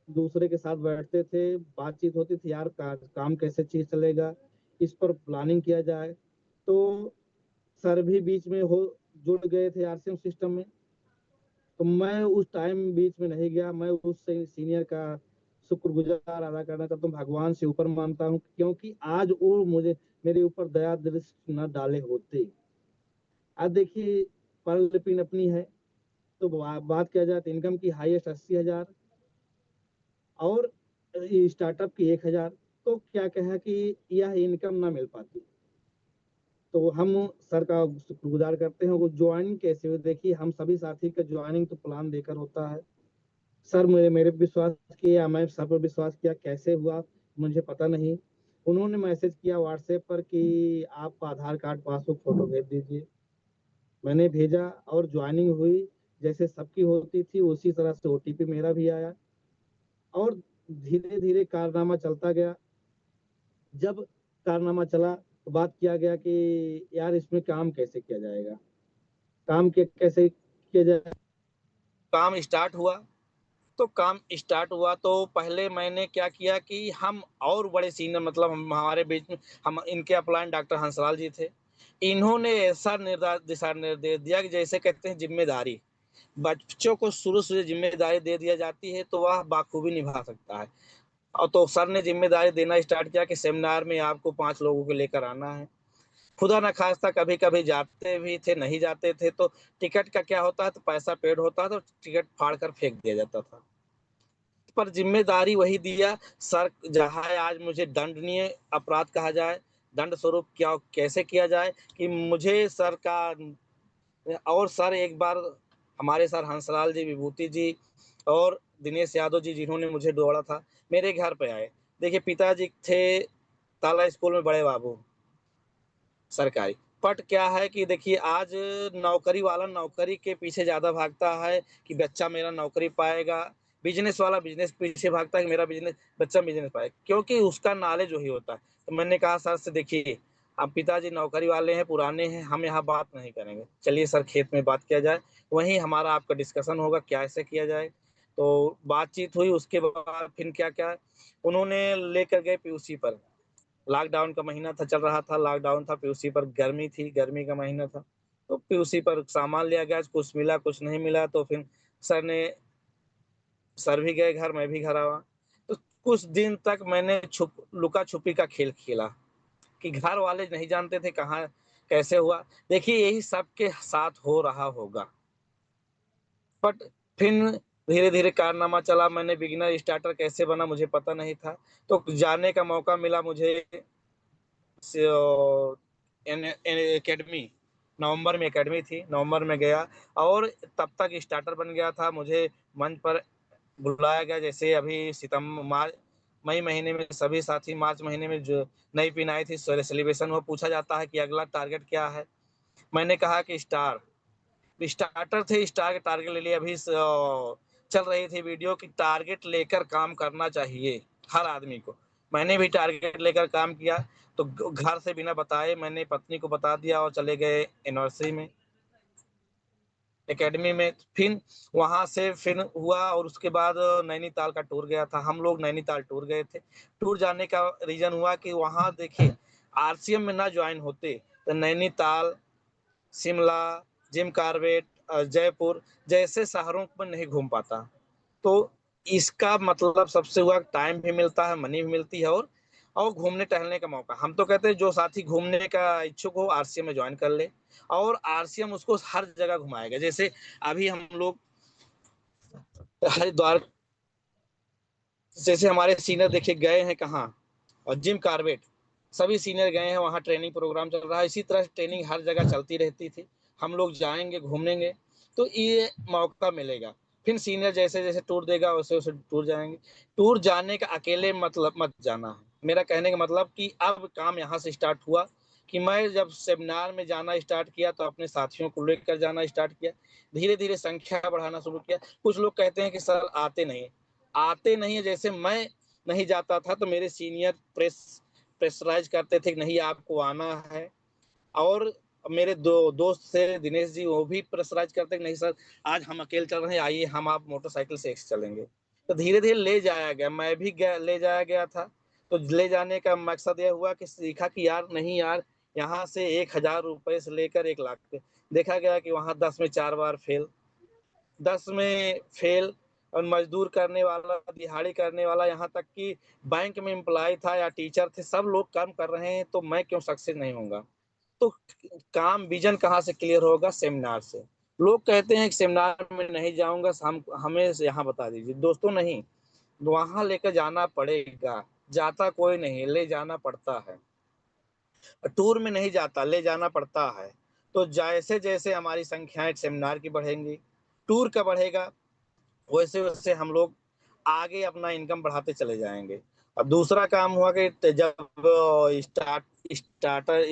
दूसरे के साथ बैठते थे, बातचीत होती थी, यार काम कैसे चीज चलेगा, इस पर प्लानिंग किया जाए। तो सर भी बीच में हो जुड़ गए थे आरसीएम सिस्टम में। तो मैं उस टाइम बीच में नहीं गया। मैं उस सीनियर का शुक्रगुजार अदा करना चाहता हूँ, भगवान से ऊपर मानता हूँ, क्योंकि आज वो मुझे मेरे ऊपर दया दृष्टि न डाले होते। आज देखिए, पर पिन अपनी है। तो बात किया जाए तो इनकम की हाईएस्ट 80,000, और स्टार्टअप की 1,000। तो क्या कहा कि यह इनकम ना मिल पाती। तो हम सर का शुक्रगुजार करते हैं। वो ज्वाइनिंग कैसे हुई, देखिए हम सभी साथी का ज्वाइनिंग तो प्लान देकर होता है। सर मेरे मेरे विश्वास किया, मैं सर पर विश्वास किया, कैसे हुआ मुझे पता नहीं। उन्होंने मैसेज किया व्हाट्सएप पर कि आप आधार कार्ड पासबुक फोटो भेज दीजिए। मैंने भेजा और ज्वाइनिंग हुई। जैसे सबकी होती थी उसी तरह से ओटीपी मेरा भी आया और धीरे धीरे कारनामा चलता गया। जब कारनामा चला तो बात किया गया कि यार इसमें काम कैसे किया जाएगा, कैसे किया जाए। काम स्टार्ट हुआ तो पहले मैंने क्या किया कि हम और बड़े सीनियर, मतलब हमारे बीच में हम इनके अपलाइन डॉक्टर हंसराज जी थे। इन्होंने ऐसा दिशा निर्देश दिया कि जैसे कहते हैं जिम्मेदारी, बच्चों को शुरू से जिम्मेदारी दे दिया जाती है तो वह बाखूबी निभा सकता है। और तो सर ने जिम्मेदारी देना स्टार्ट किया कि सेमिनार में आपको 5 लोगों को लेकर आना है। खुदा न खास्ता कभी कभी जाते भी थे, नहीं जाते थे तो टिकट का क्या होता है, तो पैसा पेड होता है तो टिकट फाड़ कर फेंक दिया जाता था। पर जिम्मेदारी वही दिया सर, जहाँ आज मुझे दंडनीय अपराध कहा जाए, दंड स्वरूप क्या कैसे किया जाए कि मुझे सर का। और सर एक बार हमारे सर हंसलाल जी, विभूति जी और दिनेश यादव जी, जिन्होंने मुझे दौड़ा था, मेरे घर पे आए। देखिए पिताजी थे ताला स्कूल में बड़े बाबू सरकारी। बट क्या है कि देखिए आज नौकरी वाला नौकरी के पीछे ज्यादा भागता है कि बच्चा मेरा नौकरी पाएगा, बिजनेस वाला बिजनेस पीछे भागता है कि मेरा बच्चा बिजनेस पाएगा, क्योंकि उसका नॉलेज वही होता है। तो मैंने कहा सर से देखिए अब पिताजी नौकरी वाले हैं, पुराने हैं, हम यहाँ बात नहीं करेंगे, चलिए सर खेत में बात किया जाए, वहीं हमारा आपका डिस्कशन होगा क्या ऐसे किया जाए। तो बातचीत हुई, उसके बाद फिर क्या क्या उन्होंने लेकर गए पीयूसी पर। लॉकडाउन का महीना था, चल रहा था, लॉकडाउन था, पीयूसी पर गर्मी थी, गर्मी का महीना था, तो पीयूसी पर सामान लिया गया, कुछ मिला कुछ नहीं मिला। तो फिर सर ने सर भी गए घर, मैं भी घर आया। तो कुछ दिन तक मैंने लुका छुपी का खेल खेला कि घर वाले नहीं जानते थे कहाँ कैसे हुआ। देखिए यही सबके साथ हो रहा होगा। बट फिर धीरे धीरे कारनामा चला, मैंने बिगिनर स्टार्टर कैसे बना मुझे पता नहीं था। तो जाने का मौका मिला मुझे एकेडमी, नवंबर में एकेडमी थी, नवंबर में गया और तब तक स्टार्टर बन गया था। मुझे मंच पर बुलाया गया, जैसे अभी मई महीने में सभी साथी मार्च महीने में जो नई पिन आई थी सेलिब्रेशन, वो पूछा जाता है कि अगला टारगेट क्या है। मैंने कहा कि स्टार्टर थे, स्टार के टारगेट ले लिए। अभी चल रही थी वीडियो कि टारगेट लेकर काम करना चाहिए हर आदमी को। मैंने भी टारगेट लेकर काम किया, तो घर से बिना बताए मैंने पत्नी को बता दिया और चले गए यूनिवर्सिटी में, एकेडमी में। फिर वहां से फिर हुआ और उसके बाद नैनीताल का टूर गया था। हम लोग नैनीताल टूर गए थे। टूर जाने का रीजन हुआ कि वहां देखिए आरसीएम में ना ज्वाइन होते तो नैनीताल, शिमला, जिम कार्बेट, जयपुर जैसे शहरों में नहीं घूम पाता। तो इसका मतलब सबसे हुआ टाइम भी मिलता है, मनी भी मिलती है और घूमने टहलने का मौका। हम तो कहते हैं जो साथी घूमने का इच्छुक हो आरसीएम में ज्वाइन कर ले और आरसीएम उसको हर जगह घुमाएगा। जैसे अभी हम लोग हरिद्वार, जैसे हमारे सीनियर देखिए गए हैं कहाँ, और जिम कार्बेट सभी सीनियर गए हैं, वहाँ ट्रेनिंग प्रोग्राम चल रहा है। इसी तरह ट्रेनिंग हर जगह चलती रहती थी। हम लोग जाएंगे घूमेंगे तो ये मौका मिलेगा। फिर सीनियर जैसे जैसे टूर देगा वैसे वैसे टूर जाएंगे। टूर जाने का अकेले मतलब मत जाना है। मेरा कहने का मतलब कि अब काम यहाँ से स्टार्ट हुआ कि मैं जब सेमिनार में जाना स्टार्ट किया तो अपने साथियों को लेकर जाना स्टार्ट किया, धीरे धीरे संख्या बढ़ाना शुरू किया। कुछ लोग कहते हैं कि सर आते नहीं है, जैसे मैं नहीं जाता था तो मेरे सीनियर प्रेशराइज करते थे कि नहीं आपको आना है। और मेरे दो दोस्त थे दिनेश जी, वो भी प्रेशराइज करते कि नहीं सर आज हम अकेले चल रहे हैं, आइए हम आप मोटरसाइकिल से चलेंगे। तो धीरे धीरे ले जाया गया, मैं भी ले जाया गया था। तो ले जाने का मकसद यह हुआ कि सीखा कि यार नहीं यार, यहाँ से 1,000 रुपए से लेकर 1 लाख पे। देखा गया कि वहाँ 10 में 4 बार फेल, 10 में फेल। और मजदूर करने वाला, दिहाड़ी करने वाला, यहाँ तक कि बैंक में एम्प्लॉय था या टीचर थे, सब लोग काम कर रहे हैं, तो मैं क्यों सक्सेस नहीं होऊंगा। तो काम विजन कहाँ से क्लियर होगा? सेमिनार से। लोग कहते हैं कि सेमिनार में नहीं जाऊंगा, हमें यहाँ बता दीजिए। दोस्तों नहीं, वहां लेकर जाना पड़ेगा। जाता कोई नहीं, ले जाना पड़ता है। टूर में नहीं जाता, ले जाना पड़ता है। तो जैसे जैसे हमारी संख्याएं सेमिनार की बढ़ेंगी, टूर का बढ़ेगा, वैसे वैसे हम लोग आगे अपना इनकम बढ़ाते चले जाएंगे। अब दूसरा काम हुआ कि जब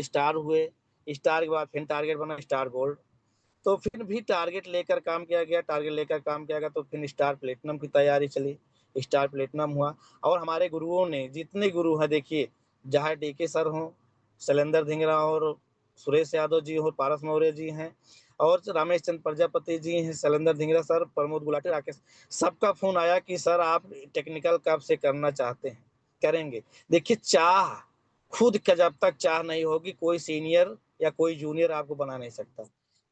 स्टार हुए, स्टार के बाद फिर टारगेट बना स्टार गोल्ड, तो फिर भी टारगेट लेकर काम किया गया, टारगेट लेकर काम किया गया, तो फिर स्टार प्लेटिनम की तैयारी चली, स्टार प्लेटिनम हुआ। और हमारे गुरुओं ने, जितने गुरु हैं देखिए, जहाँ डीके सर हों, शैलेंद्र धिंगरा और सुरेश यादव जी हो, पारस मौर्य जी हैं, और रमेश चंद्र प्रजापति जी हैं, शैलेंद्र धिंगरा सर, प्रमोद गुलाटी, राकेश, सबका फोन आया कि सर आप टेक्निकल कब से करना चाहते हैं, करेंगे। देखिए, चाह खुद का जब तक चाह नहीं होगी, कोई सीनियर या कोई जूनियर आपको बना नहीं सकता।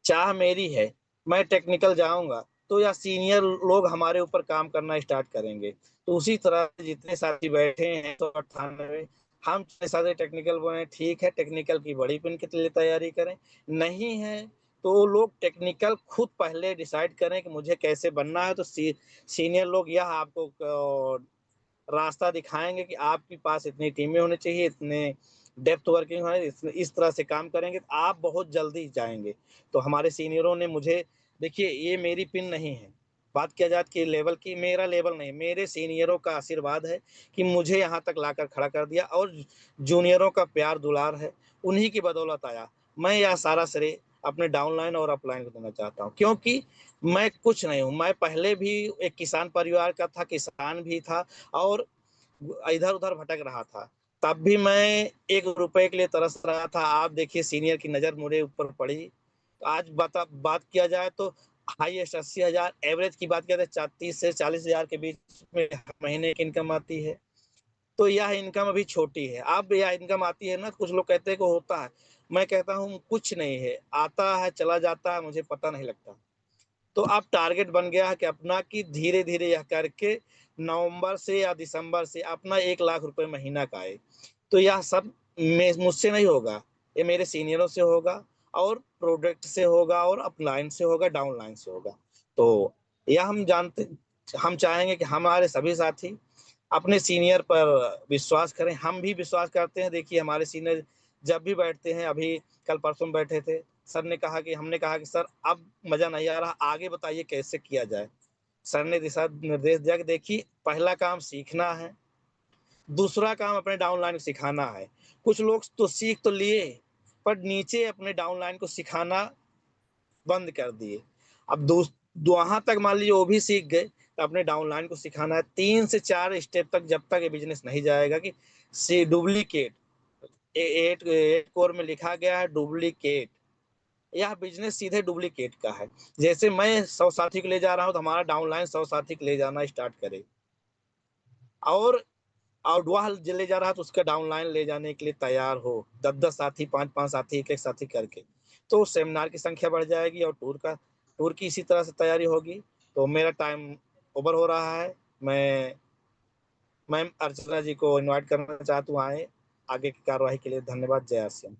चाह मेरी है, मैं टेक्निकल जाऊंगा तो या सीनियर लोग हमारे ऊपर काम करना स्टार्ट करेंगे। तो उसी तरह जितने साथी बैठे हैं 198, हम सारे टेक्निकल बने, ठीक है, टेक्निकल की बड़ी पिन के लिए तैयारी करें, नहीं है तो लोग टेक्निकल खुद पहले डिसाइड करें कि मुझे कैसे बनना है। तो सीनियर लोग यह आपको रास्ता दिखाएंगे कि आपके पास इतनी टीमें होनी चाहिए, इतने डेप्थ वर्किंग होने, इस तरह से काम करेंगे तो आप बहुत जल्दी जाएंगे। तो हमारे सीनियरों ने मुझे, देखिए ये मेरी पिन नहीं है, बात किया जाए कि लेवल की, मेरा लेवल नहीं, मेरे सीनियरों का आशीर्वाद है कि मुझे यहाँ तक लाकर खड़ा कर दिया, और जूनियरों का प्यार दुलार है, उन्हीं की बदौलत आया। मैं यह सारा श्रेय अपने डाउनलाइन और अपलाइन को देना चाहता हूँ, क्योंकि मैं कुछ नहीं हूँ, मैं पहले भी एक किसान परिवार का था, किसान भी था, और इधर उधर भटक रहा था, तब भी मैं 1 रुपए के लिए तरस रहा था। आप देखिए, सीनियर की नजर मेरे ऊपर पड़ी। आज बात किया जाए तो हाईएस्ट 80,000, एवरेज की बात किया जाए 30 से 40,000 के बीच में महीने की इनकम आती है। तो यह इनकम अभी छोटी है। अब यह इनकम आती है ना, कुछ लोग कहते हैं कि होता है, मैं कहता हूँ कुछ नहीं है, आता है चला जाता है, मुझे पता नहीं लगता। तो अब टारगेट बन गया है कि अपना, कि धीरे धीरे यह करके नवंबर से या दिसंबर से अपना 1 लाख रुपए महीना का आए। तो यह सब मुझसे नहीं होगा, ये मेरे सीनियरों से होगा, और प्रोडक्ट से होगा, और अपलाइन से होगा, डाउनलाइन से होगा। तो यह हम चाहेंगे कि हमारे सभी साथी अपने सीनियर पर विश्वास करें, हम भी विश्वास करते हैं। देखिए, हमारे सीनियर जब भी बैठते हैं, अभी कल परसों बैठे थे, सर ने कहा कि, हमने कहा कि सर अब मजा नहीं आ रहा, आगे बताइए कैसे किया जाए। सर ने दिशा निर्देश दिया कि देखिए, पहला काम सीखना है, दूसरा काम अपने डाउनलाइन को सिखाना है। कुछ लोग तो सीख तो लिए, पर नीचे अपने डाउनलाइन को सिखाना बंद कर दिए। अब वहां तक मान लीजिए वो भी सीख गए, तो अपने डाउनलाइन को सिखाना है। 3 से 4 स्टेप तक जब तक ये बिजनेस नहीं जाएगा कि सी डुप्लीकेट, 8 कोर में लिखा गया है डुप्लीकेट, यह बिजनेस सीधे डुप्लीकेट का है। जैसे मैं 100 साथी को ले जा रहा हूँ, तो हमारा डाउनलाइन 100 साथी को ले जाना स्टार्ट करे, और वह ले जा रहा है तो उसका डाउनलाइन ले जाने के लिए तैयार हो, 10-10 साथी, 5-5 साथी, एक साथी करके। तो सेमिनार की संख्या बढ़ जाएगी, और टूर की इसी तरह से तैयारी होगी। तो मेरा टाइम ओवर हो रहा है। मैं मैम अर्चना जी को इनवाइट करना चाहता हूँ, आए आगे की कार्यवाही के लिए। धन्यवाद। जय श्री।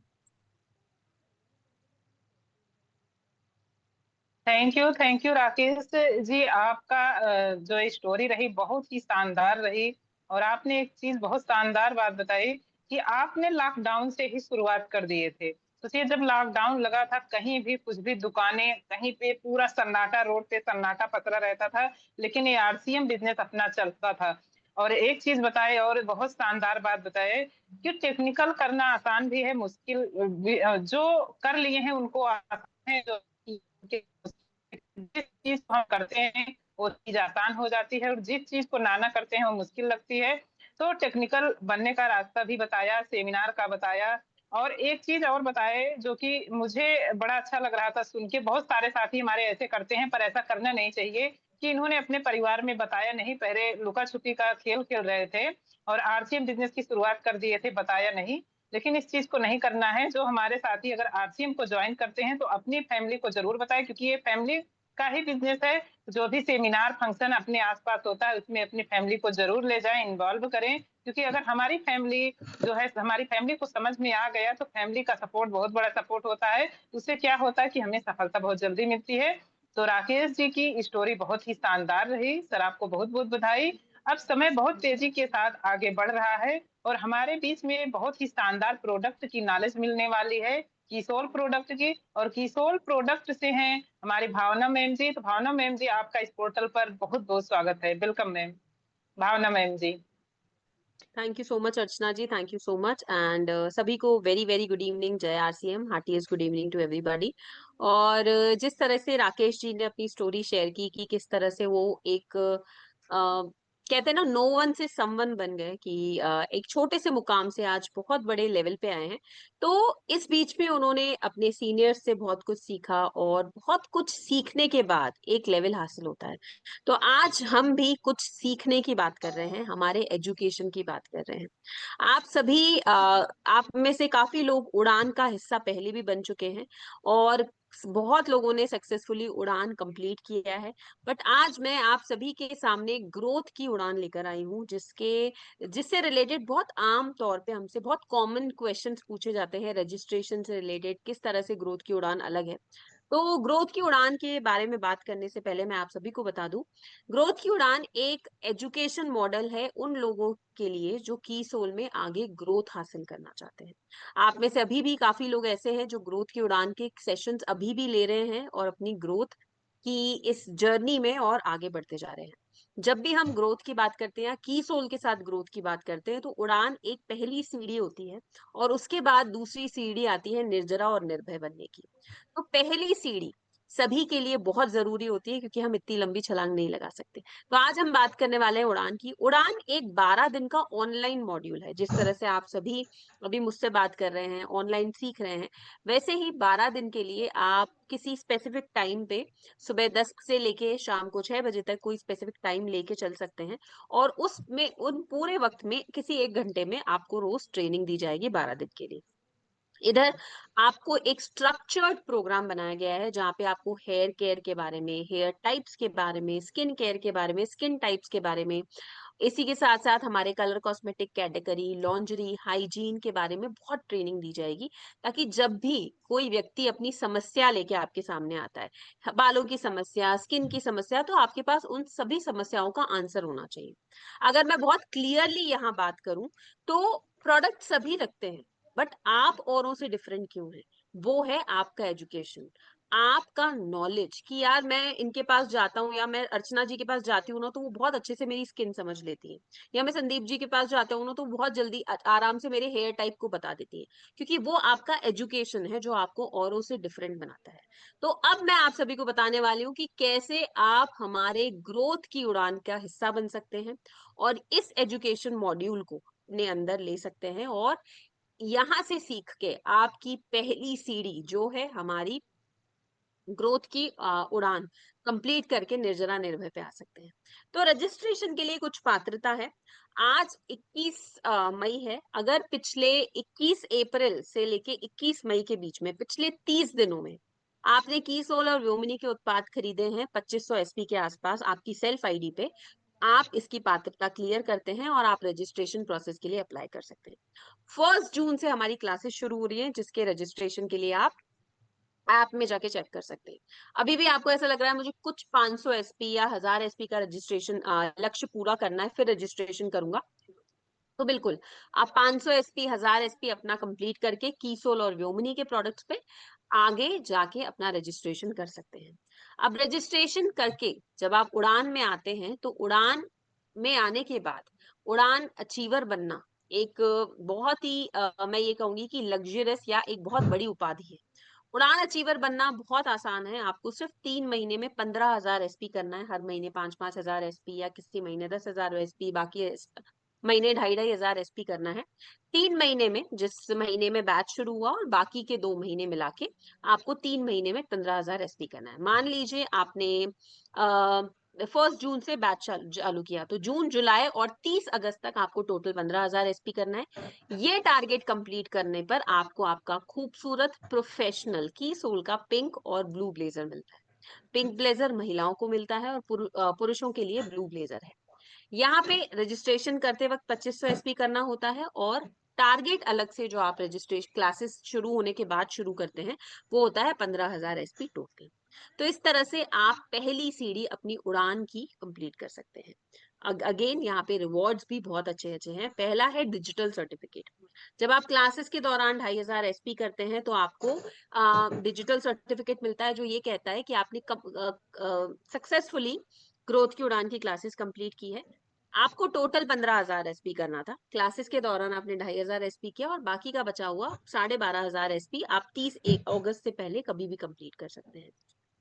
Thank you Rakesh ji. आपका जो स्टोरी रही बहुत ही शानदार रही, और आपने एक चीज बहुत शानदार बात बताई कि आपने लॉकडाउन से ही शुरुआत कर दिए थे। सोचिए, जब लॉकडाउन लगा था, कहीं भी कुछ भी दुकानें, कहीं पे पूरा सन्नाटा, रोड पे सन्नाटा पसरा रहता था, लेकिन ये आरसीएम बिजनेस अपना चलता था। और एक चीज बताए, और बहुत शानदार बात बताए कि टेक्निकल करना आसान भी है, मुश्किल भी, जो कर लिए हैं उनको आसान है, जो जिस चीज को हम करते हैं वो चीज आसान हो जाती है, और जिस चीज को ना करते हैं वो मुश्किल लगती है। तो टेक्निकल बनने का रास्ता भी बताया, सेमिनार का बताया। और एक चीज और बताए जो कि मुझे बड़ा अच्छा लग रहा था सुन के, बहुत सारे साथी हमारे ऐसे करते हैं, पर ऐसा करना नहीं चाहिए, कि इन्होंने अपने परिवार में बताया नहीं, पहले लुका छुपी का खेल खेल रहे थे और आरसीएम बिजनेस की शुरुआत कर दिए थे, बताया नहीं। लेकिन इस चीज को नहीं करना है। जो हमारे साथी अगर आरसीएम को ज्वाइन करते हैं तो अपनी फैमिली को जरूर बताएं, क्योंकि ये फैमिली का ही बिजनेस है। जो भी सेमिनार फंक्शन अपने आसपास होता है उसमें अपनी फैमिली को जरूर ले जाएं, इन्वॉल्व करें, क्योंकि अगर हमारी फैमिली जो है, हमारी फैमिली को समझ में आ गया तो फैमिली का सपोर्ट बहुत बड़ा सपोर्ट होता है। उससे क्या होता है कि हमें सफलता बहुत जल्दी मिलती है। तो राकेश जी की स्टोरी बहुत ही शानदार रही, सर आपको बहुत बहुत बधाई। अब समय बहुत तेजी के साथ आगे बढ़ रहा है और हमारे बीच में बहुत ही शानदार प्रोडक्ट की नॉलेज मिलने वाली है, किशोर प्रोडक्ट की। और किशोर प्रोडक्ट से हैं हमारी भावना मैम जी। तो भावना मैम जी, आपका इस पोर्टल पर बहुत बहुत स्वागत है। Welcome ma'am, Bhavna ma'am ji. Thank you so much Archana ji, thank you so much. And सभी को वेरी वेरी गुड इवनिंग, जय RCM, heartiest good evening to everybody. और जिस तरह से राकेश जी ने अपनी स्टोरी शेयर की कि किस तरह से वो एक कहते हैं ना, नो वन से समवन बन गए, कि एक छोटे से मुकाम से आज बहुत बड़े लेवल पे आए हैं। तो इस बीच में उन्होंने अपने सीनियर्स से बहुत कुछ सीखा और बहुत कुछ सीखने के बाद एक लेवल हासिल होता है। तो आज हम भी कुछ सीखने की बात कर रहे हैं, हमारे एजुकेशन की बात कर रहे हैं। आप सभी आप में से काफी लोग उड़ान का हिस्सा पहले भी बन चुके हैं और बहुत लोगों ने सक्सेसफुली उड़ान कंप्लीट किया है। बट आज मैं आप सभी के सामने ग्रोथ की उड़ान लेकर आई हूँ, जिससे रिलेटेड बहुत आम तौर पे हमसे बहुत कॉमन क्वेश्चंस पूछे जाते हैं रजिस्ट्रेशन से रिलेटेड, किस तरह से ग्रोथ की उड़ान अलग है। तो ग्रोथ की उड़ान के बारे में बात करने से पहले मैं आप सभी को बता दूं, ग्रोथ की उड़ान एक एजुकेशन मॉडल है उन लोगों के लिए जो की सोल में आगे ग्रोथ हासिल करना चाहते हैं। आप में से अभी भी काफी लोग ऐसे हैं जो ग्रोथ की उड़ान के सेशंस अभी भी ले रहे हैं और अपनी ग्रोथ की इस जर्नी में और आगे बढ़ते जा रहे हैं। जब भी हम ग्रोथ की बात करते हैं, की सोल के साथ ग्रोथ की बात करते हैं, तो उड़ान एक पहली सीढ़ी होती है और उसके बाद दूसरी सीढ़ी आती है निर्जरा और निर्भय बनने की। तो पहली सीढ़ी सभी के लिए बहुत जरूरी होती है, क्योंकि हम इतनी लंबी छलांग नहीं लगा सकते। तो आज हम बात करने वाले हैं उड़ान की। उड़ान एक 12 दिन का ऑनलाइन मॉड्यूल है। जिस तरह से आप सभी अभी मुझसे बात कर रहे हैं, ऑनलाइन सीख रहे हैं, वैसे ही 12 दिन के लिए आप किसी स्पेसिफिक टाइम पे सुबह 10 से लेके शाम को 6 बजे तक कोई स्पेसिफिक टाइम लेके चल सकते हैं और उसमें उन पूरे वक्त में किसी एक घंटे में आपको रोज ट्रेनिंग दी जाएगी 12 दिन के लिए। इधर आपको एक स्ट्रक्चर्ड प्रोग्राम बनाया गया है जहाँ पे आपको हेयर केयर के बारे में, हेयर टाइप्स के बारे में, स्किन केयर के बारे में, स्किन टाइप्स के बारे में, इसी के साथ साथ हमारे colour cosmetic category, lingerie, hygiene के बारे में बहुत ट्रेनिंग दी जाएगी, ताकि जब भी कोई व्यक्ति अपनी समस्या लेके आपके सामने आता है, बालों की समस्या, स्किन की समस्या, तो आपके पास उन सभी समस्याओं का आंसर होना चाहिए। अगर मैं बहुत क्लियरली यहाँ बात करूं तो प्रोडक्ट सभी रखते हैं, बट आप औरों से डिफरेंट क्यों है? वो है आपका एजुकेशन, आपका नॉलेज, कि यार मैं इनके पास जाता हूँ या मैं अर्चना जी के पास जाती हूँ ना तो वो बहुत अच्छे से मेरी स्किन समझ लेती है, या मैं संदीप जी के पास जाता हूँ ना तो बहुत जल्दी आराम से मेरे हेयर टाइप को बता देती है, क्योंकि वो आपका एजुकेशन है जो आपको औरों से डिफरेंट बनाता है। तो अब मैं आप सभी को बताने वाली हूँ कि कैसे आप हमारे ग्रोथ की उड़ान का हिस्सा बन सकते हैं और इस एजुकेशन मॉड्यूल को अपने अंदर ले सकते हैं और यहां से सीख के आपकी पहली सीढ़ी जो है हमारी ग्रोथ की उड़ान कंप्लीट करके निर्जरा निर्भय पे आ सकते हैं। तो रजिस्ट्रेशन के लिए कुछ पात्रता है। आज 21 मई है। अगर पिछले 21 अप्रैल से लेके 21 मई के बीच में पिछले 30 दिनों में आपने कीसोल और व्योमिनी के उत्पाद खरीदे हैं 2500 एसपी के आसपास आपकी सेल्फ आईडी पे, आप इसकी पात्रता क्लियर करते हैं और आप रजिस्ट्रेशन प्रोसेस के लिए अप्लाई कर सकते हैं। 1 जून से हमारी क्लासेस शुरू हो रही हैं, जिसके रजिस्ट्रेशन के लिए आप ऐप में जाके चेक कर सकते हैं। अभी भी आपको ऐसा लग रहा है मुझे कुछ 500 एसपी या 1000 एसपी का रजिस्ट्रेशन लक्ष्य पूरा करना है फिर रजिस्ट्रेशन करूंगा, तो बिल्कुल आप 500 एसपी 1000 एसपी अपना कंप्लीट करके कीसोल और व्योमिनी के प्रोडक्ट्स पे आगे जाके अपना रजिस्ट्रेशन कर सकते हैं। अब रजिस्ट्रेशन करके जब आप उड़ान में आते हैं तो उड़ान में आने के बाद उड़ान अचीवर बनना एक बहुत ही मैं ये कहूंगी कि लग्जरियस या एक बहुत बड़ी उपाधि है। उड़ान अचीवर बनना बहुत आसान है। आपको सिर्फ 3 महीने में 15,000 एसपी करना है, हर महीने 5-5 हजार एसपी या किसी महीने 10,000 एसपी, बाकी महीने 2,500 हजार एसपी करना है। 3 महीने में, जिस महीने में बैच शुरू हुआ और बाकी के 2 महीने मिला के आपको 3 महीने में 15,000 एसपी करना है। मान लीजिए आपने 1 जून से बैच चालू किया, तो जून, जुलाई और 30 अगस्त तक आपको टोटल 15,000 एसपी करना है। ये टारगेट कंप्लीट करने पर आपको आपका खूबसूरत प्रोफेशनल की सोल का पिंक और ब्लू ब्लेजर मिलता है। पिंक ब्लेजर महिलाओं को मिलता है और पुरुषों के लिए ब्लू ब्लेजर है। यहाँ पे रजिस्ट्रेशन करते वक्त 2500 एसपी करना होता है और टारगेट अलग से जो आप रजिस्ट्रेशन क्लासेस शुरू होने के बाद शुरू करते हैं वो होता है 15,000 एसपी टोटल। तो इस तरह से आप पहली सीढ़ी अपनी उड़ान की कंप्लीट कर सकते हैं। अगेन यहाँ पे रिवॉर्ड्स भी बहुत अच्छे अच्छे हैं। पहला है डिजिटल सर्टिफिकेट। जब आप क्लासेस के दौरान 2500 SP करते हैं तो आपको डिजिटल सर्टिफिकेट मिलता है, जो ये कहता है कि आपने सक्सेसफुली ग्रोथ की उड़ान की क्लासेस कंप्लीट की है। आपको टोटल 15,000 SP करना था, क्लासेस के दौरान आपने 2500 SP किया और बाकी का बचा हुआ 12,500 SP आप 30 अगस्त से पहले कभी भी कंप्लीट कर सकते हैं।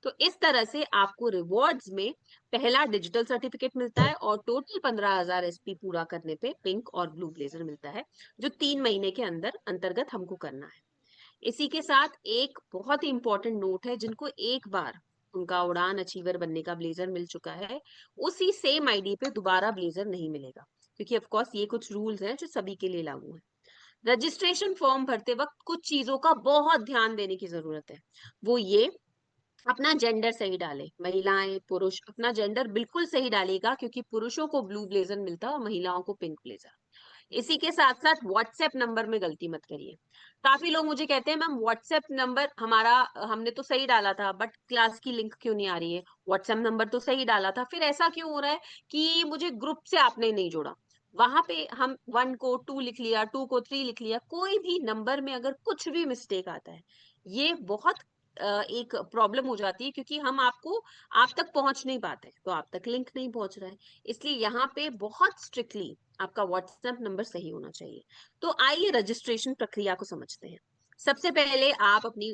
तो इस तरह से आपको रिवॉर्ड्स में पहला डिजिटल सर्टिफिकेट मिलता है और टोटल 15,000 SP पूरा करने पे पिंक और ब्लू ब्लेजर मिलता है, जो 3 महीने के अंतर्गत हमको करना है। इसी के साथ एक बहुत ही इंपॉर्टेंट नोट है, जिनको एक बार उनका उड़ान अचीवर बनने का ब्लेजर मिल चुका है, उसी सेम आईडी पे दोबारा ब्लेजर नहीं मिलेगा, क्योंकि ऑफ कोर्स ये कुछ रूल्स हैं जो सभी के लिए लागू हैं। रजिस्ट्रेशन फॉर्म भरते वक्त कुछ चीजों का बहुत ध्यान देने की जरूरत है। वो ये, अपना जेंडर सही डालें, महिलाएं पुरुष अपना जेंडर बिल्कुल सही डालेगा, क्योंकि पुरुषों को ब्लू ब्लेजर मिलता है और महिलाओं को पिंक ब्लेजर। इसी के साथ साथ व्हाट्सएप नंबर में गलती मत करिए। काफी लोग मुझे कहते हैं मैम व्हाट्सएप नंबर हमारा हमने तो सही डाला था, बट क्लास की लिंक क्यों नहीं आ रही है? व्हाट्सएप नंबर तो सही डाला था, फिर ऐसा क्यों हो रहा है कि मुझे ग्रुप से आपने नहीं जोड़ा? वहां पे हम 1 को 2 लिख लिया, 2 को 3 लिख लिया, कोई भी नंबर में अगर कुछ भी मिस्टेक आता है, ये बहुत एक प्रॉब्लम हो जाती है, क्योंकि हम आपको आप तक पहुंच नहीं पाते, तो आप तक लिंक नहीं पहुंच रहा है। इसलिए यहाँ पे बहुत स्ट्रिक्टली आपका व्हाट्सएप नंबर सही होना चाहिए। तो आइए रजिस्ट्रेशन प्रक्रिया को समझते हैं। सबसे पहले आप अपनी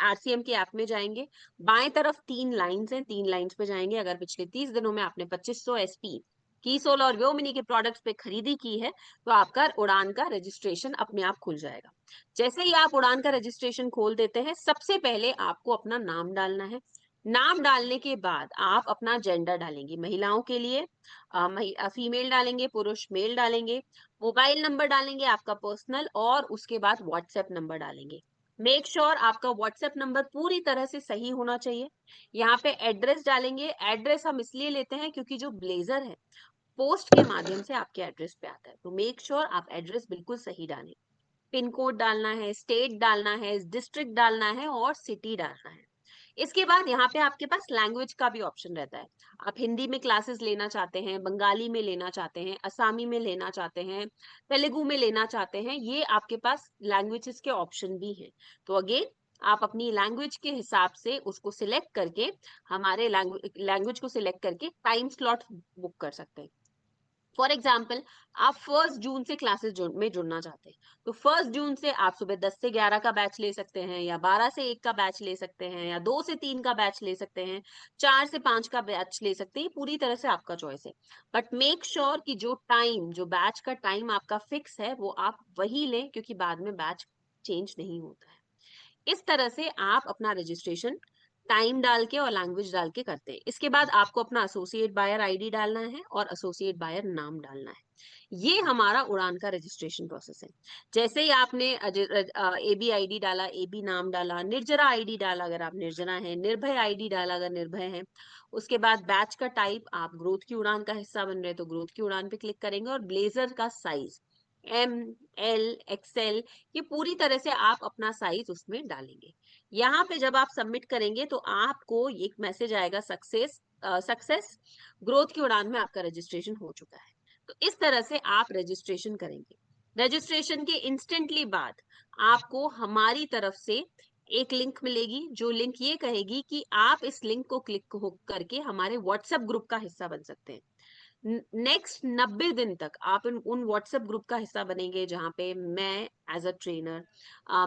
RCM के ऐप में जाएंगे, बाएं तरफ 3 लाइंस हैं, 3 लाइंस पे जाएंगे। अगर पिछले 30 दिनों में आपने 2500 SP कीसोल और व्योमिनी के प्रोडक्ट्स पे खरीदी की है, तो आपका उड़ान का रजिस्ट्रेशन अपने आप खुल जाएगा। जैसे ही आप उड़ान का रजिस्ट्रेशन खोल देते हैं, सबसे पहले आपको अपना नाम डालना है। नाम डालने के बाद आप अपना जेंडर डालेंगे, महिलाओं के लिए फीमेल डालेंगे, पुरुष मेल डालेंगे, मोबाइल नंबर डालेंगे आपका पर्सनल, और उसके बाद व्हाट्सएप नंबर डालेंगे। मेक श्योर आपका व्हाट्सएप नंबर पूरी तरह से सही होना चाहिए। यहाँ पे एड्रेस डालेंगे। एड्रेस हम इसलिए लेते हैं क्योंकि जो ब्लेजर है पोस्ट के माध्यम से आपके एड्रेस पे आता है, तो मेक श्योर आप एड्रेस बिल्कुल सही डालें। पिन कोड डालना है, स्टेट डालना है, डिस्ट्रिक्ट डालना है और सिटी डालना है। इसके बाद यहाँ पे आपके पास लैंग्वेज का भी ऑप्शन रहता है। आप हिंदी में क्लासेस लेना चाहते हैं, बंगाली में लेना चाहते हैं, असमी में लेना चाहते हैं, तेलुगु में लेना चाहते हैं, ये आपके पास लैंग्वेजेस के ऑप्शन भी हैं। तो अगेन आप अपनी लैंग्वेज के हिसाब से उसको सिलेक्ट करके, हमारे लैंग्वेज को सिलेक्ट करके टाइम स्लॉट बुक कर सकते हैं। फॉर एग्जाम्पल, आप 1 जून से क्लासेस में जुड़ना चाहते हैं, तो 1 जून से आप सुबह 10 से 11 का बैच ले सकते हैं, या 12 से 1 का बैच ले सकते हैं, या 2 से 3 का बैच ले सकते हैं, 4 से 5 का बैच ले सकते हैं। पूरी तरह से आपका चॉइस है, बट मेक श्योर कि जो बैच का टाइम आपका फिक्स है वो आप वही लें, क्योंकि बाद में बैच चेंज नहीं होता है। इस तरह से आप अपना रजिस्ट्रेशन टाइम डाल के और लैंग्वेज डाल के करते हैं। इसके बाद आपको अपना एसोसिएट बायर ID डालना है और एसोसिएट बायर नाम डालना है। ये हमारा उड़ान का रजिस्ट्रेशन प्रोसेस है। जैसे ही आपने AB ID डाला, AB नाम डाला, निर्जरा ID डाला अगर आप निर्जरा हैं, निर्भय ID डाला अगर निर्भय हैं, उसके बाद बैच का टाइप, आप ग्रोथ की उड़ान का हिस्सा बन रहे तो ग्रोथ की उड़ान पे क्लिक करेंगे, और ब्लेजर का साइज ML XL, ये पूरी तरह से आप अपना साइज उसमें डालेंगे। यहाँ पे जब आप सबमिट करेंगे तो आपको एक मैसेज आएगा, सक्सेस ग्रोथ की उड़ान में आपका रजिस्ट्रेशन हो चुका है। तो इस तरह से आप रजिस्ट्रेशन करेंगे। रजिस्ट्रेशन के इंस्टेंटली बाद आपको हमारी तरफ से एक लिंक मिलेगी, जो लिंक ये कहेगी कि आप इस लिंक को क्लिक करके हमारे व्हाट्सएप ग्रुप का हिस्सा बन सकते हैं। नेक्स्ट 90 दिन तक आप उन व्हाट्सएप ग्रुप का हिस्सा बनेंगे, जहां पे मैं एज अ ट्रेनर,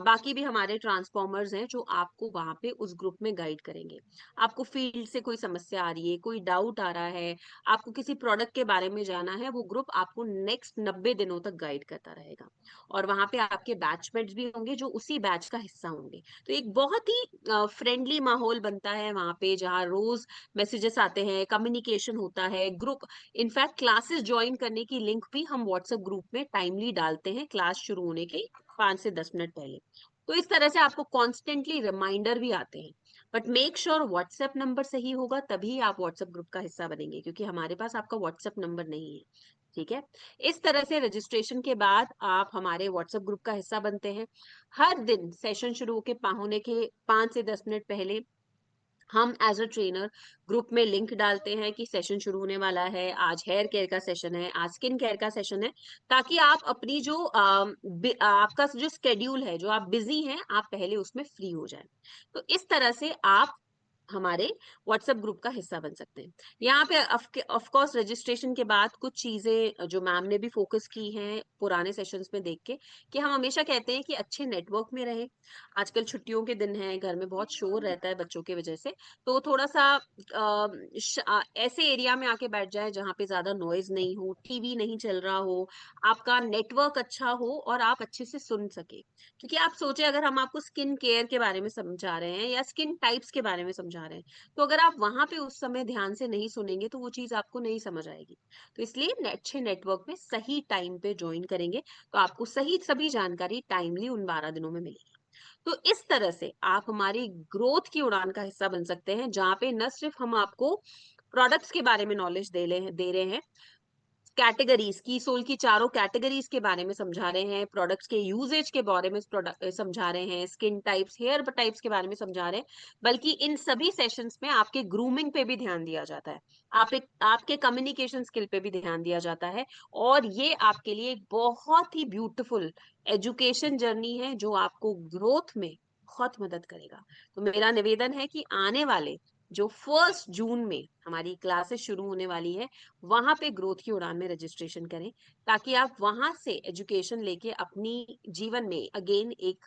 बाकी भी हमारे ट्रांसफॉर्मर्स हैं जो आपको वहां पे उस ग्रुप में गाइड करेंगे। आपको फील्ड से कोई समस्या आ रही है, कोई डाउट आ रहा है, आपको किसी प्रोडक्ट के बारे में जाना है, वो ग्रुप आपको नेक्स्ट 90 दिनों तक गाइड करता रहेगा। और वहां पे आपके बैचमेट्स भी होंगे जो उसी बैच का हिस्सा होंगे। तो एक बहुत ही फ्रेंडली माहौल बनता है वहां पे, जहाँ रोज मैसेजेस आते हैं, कम्युनिकेशन होता है, ग्रुप, इनफैक्ट क्लासेस ज्वाइन करने की लिंक भी हम व्हाट्सएप ग्रुप में टाइमली डालते हैं, क्लास शुरू होने के 5 से 10 मिनट पहले। तो इस तरह से आपको कॉन्स्टेंटली रिमाइंडर भी आते हैं, but make sure WhatsApp number सही होगा, तभी आप व्हाट्सएप ग्रुप का हिस्सा बनेंगे, क्योंकि हमारे पास आपका व्हाट्सएप नंबर नहीं है। ठीक है, इस तरह से रजिस्ट्रेशन के बाद आप हमारे व्हाट्सएप ग्रुप का हिस्सा बनते हैं। हर दिन सेशन शुरू होने के 5 से 10 मिनट पहले हम एज अ ट्रेनर ग्रुप में लिंक डालते हैं कि सेशन शुरू होने वाला है, आज हेयर केयर का सेशन है, आज स्किन केयर का सेशन है, ताकि आप अपनी जो आपका जो स्केड्यूल है, जो आप बिजी हैं, आप पहले उसमें फ्री हो जाए। तो इस तरह से आप हमारे व्हाट्सएप ग्रुप का हिस्सा बन सकते हैं। यहाँ पे ऑफ कोर्स रजिस्ट्रेशन के बाद कुछ चीजें जो मैम ने भी फोकस की हैं पुराने सेशंस में देख के, कि हम हमेशा कहते हैं कि अच्छे नेटवर्क में रहें। आजकल छुट्टियों के दिन हैं, घर में बहुत शोर रहता है बच्चों की वजह से, तो थोड़ा सा ऐसे एरिया में आके बैठ जाए जहाँ पे ज्यादा नॉइज नहीं हो, टीवी नहीं चल रहा हो, आपका नेटवर्क अच्छा हो और आप अच्छे से सुन सके। क्योंकि आप सोचे, अगर हम आपको स्किन केयर के बारे में समझा रहे हैं या स्किन टाइप्स के बारे में समझा रहे हैं, तो अगर आप वहां पे उस समय ध्यान से नहीं सुनेंगे तो वो चीज आपको नहीं समझ आएगी। तो इसलिए अच्छे नेटवर्क में सही टाइम पे ज्वाइन करेंगे तो आपको सही सभी जानकारी टाइमली उन 12 दिनों में मिलेगी। तो इस तरह से आप हमारी ग्रोथ की उड़ान का हिस्सा बन सकते हैं, जहाँ पे न सिर्फ हम आपको प्रोडक्ट्स के बारे में नॉलेज दे रहे हैं, कैटेगरीज की सोल की चारों कैटेगरीज के बारे में समझा रहे हैं, प्रोडक्ट्स के यूजेज के बारे में समझा रहे हैं, स्किन टाइप्स, हेयर टाइप्स के बारे में समझा रहे हैं, बल्कि इन सभी सेशंस में आपके ग्रूमिंग पे भी ध्यान दिया जाता है, आपके कम्युनिकेशन स्किल पे भी ध्यान दिया जाता है। और ये आपके लिए एक बहुत ही ब्यूटीफुल एजुकेशन जर्नी है जो आपको ग्रोथ में बहुत मदद करेगा। तो मेरा निवेदन है कि आने वाले जो 1 जून में हमारी क्लासेस शुरू होने वाली है, वहां पे ग्रोथ की उड़ान में रजिस्ट्रेशन करें, ताकि आप वहां से एजुकेशन लेके अपनी जीवन में अगेन एक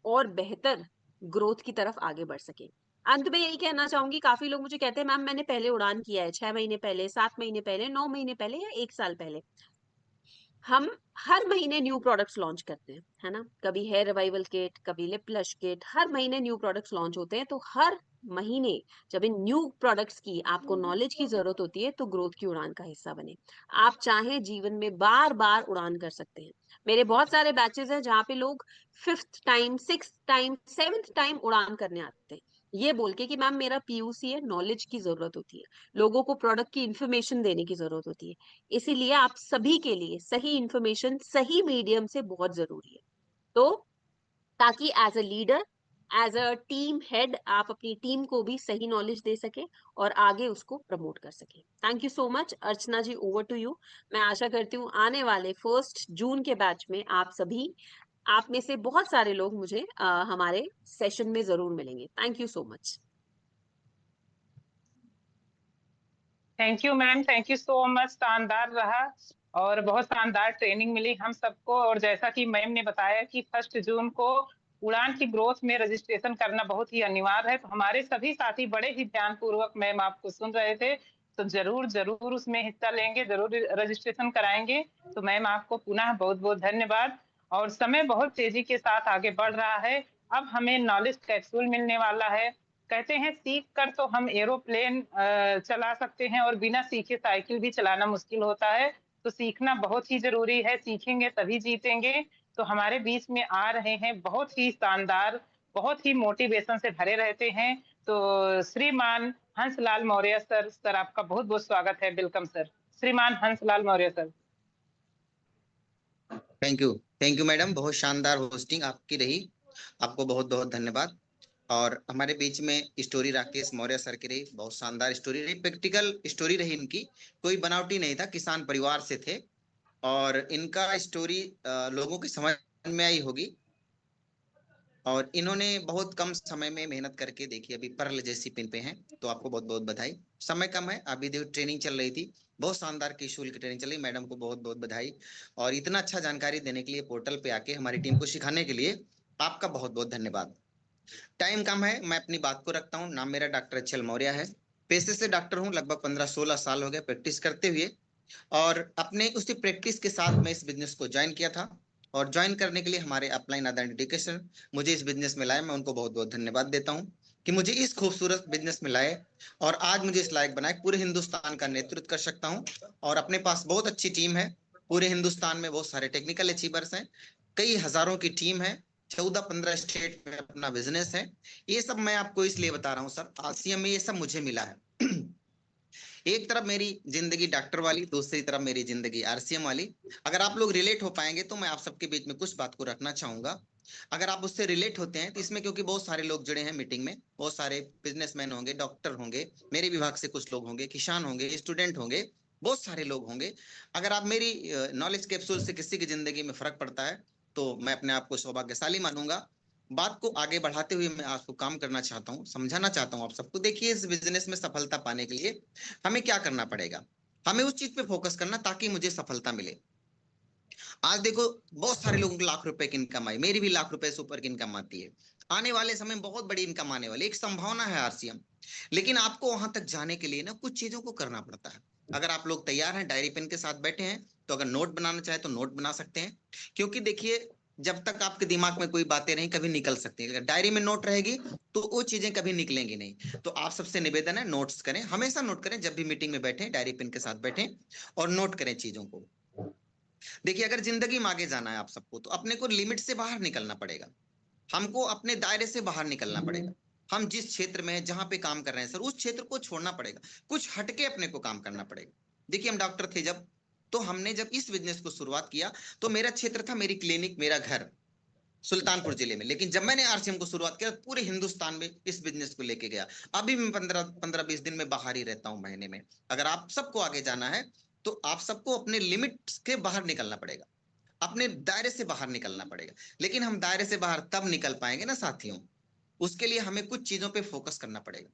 और बेहतर ग्रोथ की तरफ आगे बढ़ सके। अंत में यही कहना चाहूंगी, काफी लोग मुझे कहते हैं मैम मैंने पहले उड़ान किया है, 6 महीने पहले, 7 महीने पहले, 9 महीने पहले या 1 साल पहले। हम हर महीने न्यू प्रोडक्ट्स लॉन्च करते हैं, है ना, कभी हेयर रिवाइवल किट, कभी लिप ब्लश किट, हर महीने न्यू प्रोडक्ट्स लॉन्च होते हैं। तो हर महीने जब इन न्यू प्रोडक्ट्स की आपको नॉलेज की जरूरत होती है, तो ग्रोथ की उड़ान का हिस्सा बने। आप चाहे जीवन में बार बार उड़ान कर सकते हैं। मेरे बहुत सारे बैचेस हैं जहाँ पे लोग 5th time, 6th time, 7th time उड़ान करने आते हैं, ये बोल के कि मैम मेरा पीयूसी है, नॉलेज की जरूरत होती है, लोगों को प्रोडक्ट की इंफॉर्मेशन देने की जरूरत होती है। इसीलिए आप सभी के लिए सही इंफॉर्मेशन सही मीडियम से बहुत जरूरी है। तो ताकि as a leader, as a team head, आप अपनी टीम को भी सही नॉलेज दे सके और आगे उसको प्रमोट कर सके। Thank you so much. Archana ji, over to you. मैं आशा करती हूँ आने वाले 1 जून के बैच में आप में से बहुत सारे लोग मुझे हमारे सेशन में जरूर मिलेंगे। Thank you so much. Thank you ma'am, thank you so much. शानदार रहा और बहुत शानदार ट्रेनिंग मिली हम सबको। और जैसा कि मैम ने बताया कि 1 जून को उड़ान की ग्रोथ में रजिस्ट्रेशन करना बहुत ही अनिवार्य है, तो हमारे सभी साथी बड़े ही ध्यानपूर्वक मैम आपको सुन रहे थे, तो जरूर जरूर उसमें हिस्सा लेंगे, जरूर रजिस्ट्रेशन कराएंगे। तो मैम आपको पुनः बहुत बहुत धन्यवाद। और समय बहुत तेजी के साथ आगे बढ़ रहा है, अब हमें नॉलेज कैप्सूल मिलने वाला है। कहते हैं सीख कर तो हम एरोप्लेन चला सकते हैं, और बिना सीखे साइकिल भी चलाना मुश्किल होता है। तो सीखना बहुत ही जरूरी है, सीखेंगे तभी जीतेंगे। तो हमारे बीच में आ रहे हैं बहुत ही शानदार, बहुत ही मोटिवेशन से भरे रहते हैं। तो श्रीमान हंसलाल मौर्य सर आपका बहुत बहुत स्वागत है। वेलकम सर, श्रीमान Hanslal Maurya sir. Thank you madam, बहुत शानदार होस्टिंग आपकी रही, आपको बहुत बहुत धन्यवाद। और हमारे बीच में स्टोरी राकेश मौर्य सर की रही, बहुत शानदार स्टोरी रही, प्रैक्टिकल स्टोरी रही इनकी, कोई बनावटी नहीं था, किसान परिवार से थे और इनका स्टोरी लोगों की समझ में आई होगी। और इन्होंने बहुत कम समय में मेहनत करके देखी, अभी पर्ल जैसी पिन पे हैं, तो आपको बहुत बहुत बधाई। समय कम है, अभी देखो ट्रेनिंग चल रही थी, बहुत शानदार किशोर की ट्रेनिंग चल रही, मैडम को बहुत बहुत बधाई। और इतना अच्छा जानकारी देने के लिए, पोर्टल पे आके हमारी टीम को सिखाने के लिए आपका बहुत बहुत धन्यवाद। टाइम कम है, मैं अपनी बात को रखता हूँ। नाम मेरा डॉक्टर एच.एल. मौर्य है, पेशे से डॉक्टर हूँ, लगभग 15-16 साल हो गए प्रैक्टिस करते हुए। और अपने उसी प्रैक्टिस के साथ मैं इस बिजनेस को ज्वाइन किया था, और ज्वाइन करने के लिए हमारे अपलाइन आधार एजुकेशन मुझे इस बिजनेस में लाए। मैं उनको बहुत बहुत धन्यवाद देता हूँ कि मुझे इस खूबसूरत बिजनेस में लाए और आज मुझे इस लायक बनाए, पूरे हिंदुस्तान का नेतृत्व कर सकता हूँ। और अपने पास बहुत अच्छी टीम है, पूरे हिंदुस्तान में बहुत सारे टेक्निकल अचीवर्स हैं, कई हजारों की टीम है, 14-15 स्टेट में अपना बिजनेस है। ये सब मैं आपको इसलिए बता रहा हूँ सर, आरसीएम में ये सब मुझे मिला है। एक तरफ मेरी जिंदगी डॉक्टर वाली, दूसरी तरफ मेरी जिंदगी आरसीएम वाली। अगर आप लोग रिलेट हो पाएंगे तो मैं आप सबके बीच में कुछ बात को रखना चाहूंगा। अगर आप उससे रिलेट होते हैं तो इसमें, क्योंकि बहुत सारे लोग जुड़े हैं मीटिंग में, बहुत सारे बिजनेसमैन होंगे, डॉक्टर होंगे, मेरे विभाग से कुछ लोग होंगे, किसान होंगे, स्टूडेंट होंगे, बहुत सारे लोग होंगे। अगर आप मेरी नॉलेज कैप्सूल से किसी की जिंदगी में फर्क पड़ता है तो मैं अपने आप को सौभाग्यशाली मानूंगा। बात को आगे बढ़ाते हुए मैं आपको काम करना चाहता हूँ, समझाना चाहता हूँ आप सबको। देखिए, इस बिजनेस में सफलता पाने के लिए हमें क्या करना पड़ेगा, हमें उस चीज पे फोकस करना ताकि मुझे सफलता मिले। आज देखो, बहुत सारे लोगों को लाख रुपए की इनकम आई, मेरी भी लाख रुपए से ऊपर की इनकम आती है। आने वाले समय में बहुत बड़ी इनकम आने वाली, एक संभावना है आरसीएम। लेकिन आपको वहां तक जाने के लिए ना कुछ चीजों को करना पड़ता है। अगर आप लोग तैयार हैं, डायरी पेन के साथ बैठे हैं, तो अगर नोट बनाना चाहे तो नोट बना सकते हैं। क्योंकि देखिए, जब तक आपके दिमाग में कोई बातें नहीं, कभी निकल सकती है। अगर डायरी में नोट रहेगी तो वो चीजें कभी निकलेंगी नहीं। तो आप सबसे निवेदन है, नोट्स करें, हमेशा नोट करें। जब भी मीटिंग में बैठे, डायरी पेन के साथ बैठे और नोट करें चीजों को। देखिए, अगर जिंदगी में आगे जाना है आप सबको, तो अपने को लिमिट से बाहर निकलना पड़ेगा। हमको अपने दायरे से बाहर निकलना पड़ेगा। हम जिस क्षेत्र में, जहां पे काम कर रहे हैं सर, उस क्षेत्र को छोड़ना पड़ेगा, कुछ हटके अपने को काम करना पड़ेगा। देखिए, हम डॉक्टर थे जब, तो हमने जब इस बिजनेस को शुरुआत किया तो मेरा क्षेत्र था, मेरी क्लिनिक, मेरा घर सुल्तानपुर जिले में। लेकिन जब मैंने आरसीएम को शुरुआत किया, पूरे हिंदुस्तान में इस बिजनेस को लेके गया। अभी मैं 15-20 दिन में बाहर ही रहता हूं, महीने में। अगर आप सबको आगे जाना है तो आप सबको अपने लिमिट के बाहर निकलना पड़ेगा, अपने दायरे से बाहर निकलना पड़ेगा। लेकिन हम दायरे से बाहर तब निकल पाएंगे ना साथियों, उसके लिए हमें कुछ चीजों पे फोकस करना पड़ेगा।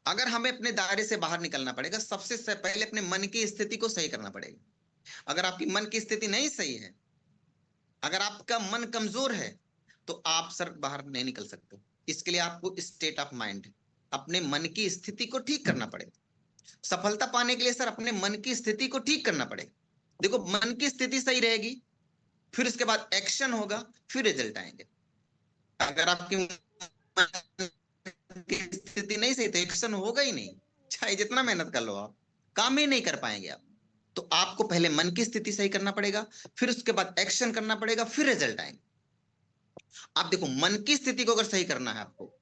अगर हमें अपने दायरे से बाहर निकलना पड़ेगा, सबसे पहले अपने मन की स्थिति को सही करना पड़ेगा। अगर आपकी मन की स्थिति नहीं सही है, अगर आपका मन कमजोर है, तो आप सर बाहर नहीं निकल सकते। इसके लिए आपको स्टेट ऑफ माइंड, अपने मन की स्थिति को ठीक करना पड़ेगा। सफलता पाने के लिए सर अपने मन की स्थिति को ठीक करना पड़ेगा। देखो, मन की स्थिति सही रहेगी, फिर उसके बाद एक्शन होगा, फिर रिजल्ट आएंगे। अगर आपकी मन की स्थिति नहीं सही तो एक्शन होगा ही नहीं, चाहे जितना मेहनत कर लो, आप काम ही नहीं कर पाएंगे आप। तो आपको पहले मन की स्थिति सही करना पड़ेगा, फिर उसके बाद एक्शन करना पड़ेगा, फिर रिजल्ट आएंगे। आप देखो, मन की स्थिति को अगर सही करना है आपको,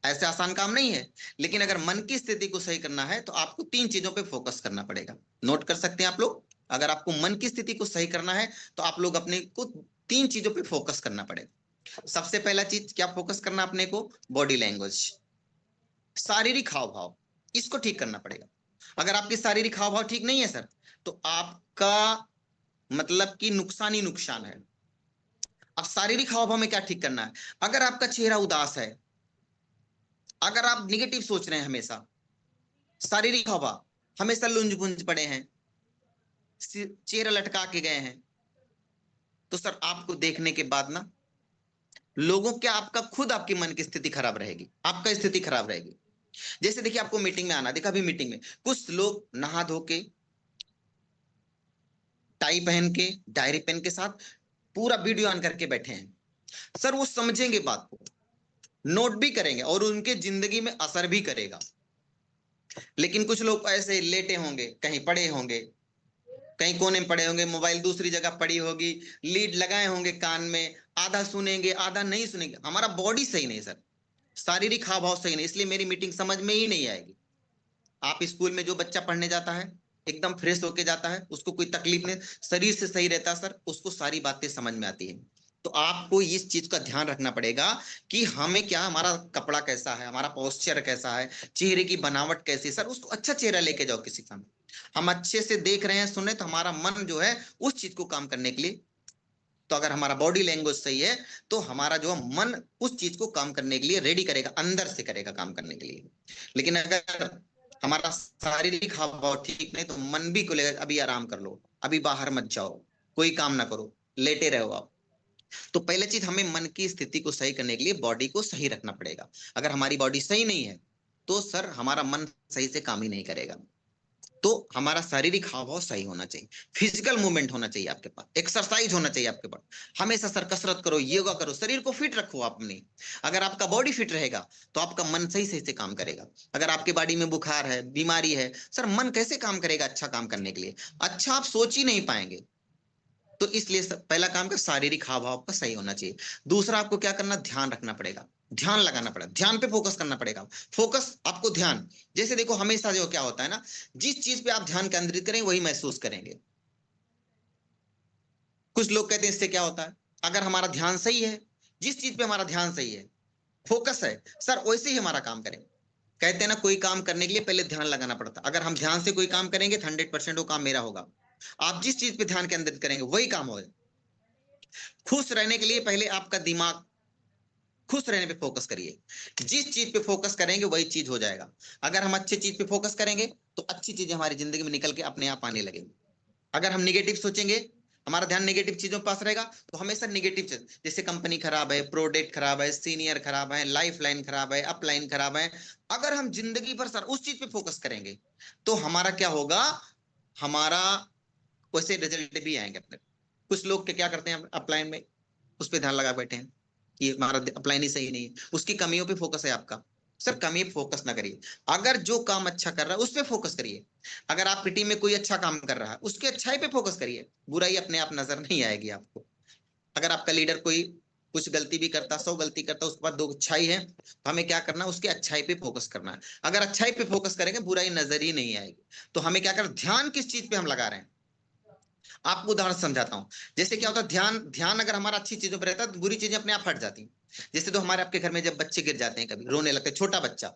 ऐसे आसान काम नहीं है, लेकिन अगर मन की स्थिति को सही करना है तो आपको 3 चीजों पे फोकस करना पड़ेगा। नोट कर सकते हैं आप लोग। अगर आपको मन की स्थिति को सही करना है तो आप लोग अपने को 3 चीजों पे फोकस करना पड़ेगा। सबसे पहला चीज क्या फोकस करना अपने को? बॉडी लैंग्वेज, शारीरिक हाव भाव, इसको ठीक करना पड़ेगा। अगर आपकी शारीरिक हाव भाव ठीक नहीं है सर, तो आपका मतलब कि नुकसान ही नुकसान है। अब शारीरिक हाव भाव में क्या ठीक करना है? अगर आपका चेहरा उदास है, अगर आप निगेटिव सोच रहे हैं हमेशा, शारीरिक हाव भाव हमेशा लुंज बुंज पड़े हैं, चेहरा लटका के गए हैं, तो सर आपको देखने के बाद ना लोगों क्या, आपका खुद आपकी मन की स्थिति खराब रहेगी, आपका स्थिति खराब रहेगी। जैसे देखिए, आपको मीटिंग में आना, देखा अभी मीटिंग में कुछ लोग नहा धो के, टाई पहन के, डायरी पेन के साथ पूरा वीडियो ऑन करके बैठे हैं। सर वो समझेंगे बात को, नोट भी करेंगे और उनके जिंदगी में असर भी करेगा। लेकिन कुछ लोग ऐसे लेटे होंगे, कहीं पड़े होंगे, कहीं कोने में पड़े होंगे, मोबाइल दूसरी जगह पड़ी होगी, लीड लगाए होंगे कान में, आधा सुनेंगे आधा नहीं सुनेंगे। हमारा बॉडी सही नहीं सर, शारीरिक हाव भाव सही नहीं, इसलिए मेरी मीटिंग समझ में ही नहीं आएगी। आप स्कूल में जो बच्चा पढ़ने जाता है एकदम फ्रेश होके जाता है, उसको कोई तकलीफ नहीं, शरीर से सही रहता है सर, उसको सारी बातें समझ में आती है। तो आपको इस चीज का ध्यान रखना पड़ेगा कि हमें क्या, हमारा कपड़ा कैसा है, हमारा पोस्चर कैसा है, चेहरे की बनावट कैसी। सर उसको अच्छा चेहरा लेके जाओ किसी का, हम अच्छे से देख रहे हैं, सुन रहे, तो हमारा मन जो है उस चीज को काम करने के लिए, तो अगर हमारा बॉडी लैंग्वेज सही है तो हमारा जो मन उस चीज को काम करने के लिए रेडी करेगा, अंदर से करेगा काम करने के लिए। लेकिन अगर हमारा शारीरिक हाव भाव ठीक नहीं तो मन भी को लेगा, अभी आराम कर लो, अभी बाहर मत जाओ, कोई काम ना करो, लेटे रहो आप। तो पहले चीज, हमें मन की स्थिति को सही करने के लिए बॉडी को सही रखना पड़ेगा। अगर हमारी बॉडी सही नहीं है तो सर हमारा मन सही से काम ही नहीं करेगा। तो हमारा शारीरिक हाव भाव सही होना चाहिए, फिजिकल मूवमेंट होना चाहिए आपके पास, एक्सरसाइज होना चाहिए आपके पास। हमेशा सर कसरत करो, योगा करो, शरीर को फिट रखो अपनी। अगर आपका बॉडी फिट रहेगा तो आपका मन सही सही से काम करेगा। अगर आपके बॉडी में बुखार है, बीमारी है, सर मन कैसे काम करेगा अच्छा काम करने के लिए? अच्छा आप सोच ही नहीं पाएंगे। तो इसलिए पहला काम का शारीरिक हाव भाव का सही होना चाहिए। दूसरा आपको क्या करना, ध्यान रखना पड़ेगा, ध्यान लगाना पड़ेगा, ध्यान पे फोकस करना पड़ेगा। फोकस आपको ध्यान, जैसे देखो हमेशा जो क्या होता है ना, जिस चीज पे आप ध्यान केंद्रित करें वही महसूस करेंगे। कुछ लोग कहते हैं इससे क्या होता है, अगर हमारा ध्यान सही है, जिस चीज पे हमारा ध्यान सही है, फोकस है सर, वैसे ही हमारा काम करें। कहते हैं ना, कोई काम करने के लिए पहले ध्यान लगाना पड़ता। अगर हम ध्यान से कोई काम करेंगे तो 100% वो काम मेरा होगा। आप जिस चीज पे ध्यान केंद्रित करेंगे वही काम होगा। खुश रहने के लिए पहले आपका दिमाग, खुश रहने पे फोकस करिए। जिस चीज पे फोकस करेंगे वही चीज हो जाएगा। अगर हम अच्छी चीज पे फोकस करेंगे तो अच्छी चीजें हमारी जिंदगी में निकल के अपने आप आने लगेंगी। अगर हम निगेटिव सोचेंगे, हमारा ध्यान नेगेटिव चीजों के पास रहेगा, तो हमेशा नेगेटिव चीज, जैसे कंपनी खराब है, प्रोडक्ट खराब है, सीनियर खराब है, लाइफ लाइन खराब है, अपलाइन खराब है, अगर हम जिंदगी भर सर उस चीज पे फोकस करेंगे तो हमारा क्या होगा, हमारा वैसे रिजल्ट भी आएंगे अपने। कुछ लोग क्या करते हैं, अपलाइन में उस पर ध्यान लगा बैठे हैं, ये हमारा अपलाइन ही सही नहीं है, उसकी कमियों पे फोकस है आपका। सर कमी पे फोकस ना करिए, अगर जो काम अच्छा कर रहा है उस पे फोकस करिए। अगर आपकी टीम में कोई अच्छा काम कर रहा है उसकी अच्छाई पे फोकस करिए, बुराई अपने आप नजर नहीं आएगी आपको। अगर आपका लीडर कोई कुछ गलती भी करता, 100 गलती करता, उसके बाद 2 अच्छाई है, तो हमें क्या करना है, उसकी अच्छाई पे फोकस करना है। अगर अच्छाई पे फोकस करेंगे बुराई नजर ही नहीं आएगी। तो हमें क्या करना, ध्यान किस चीज पे हम लगा रहे हैं। आपको उदाहरण समझाता हूं। जैसे क्या होता है, ध्यान अगर हमारा अच्छी चीजों पर रहता है तो बुरी चीजें अपने आप हट जाती हैं। जैसे तो हमारे आपके घर में जब बच्चे गिर जाते हैं, कभी रोने लगते हैं, छोटा बच्चा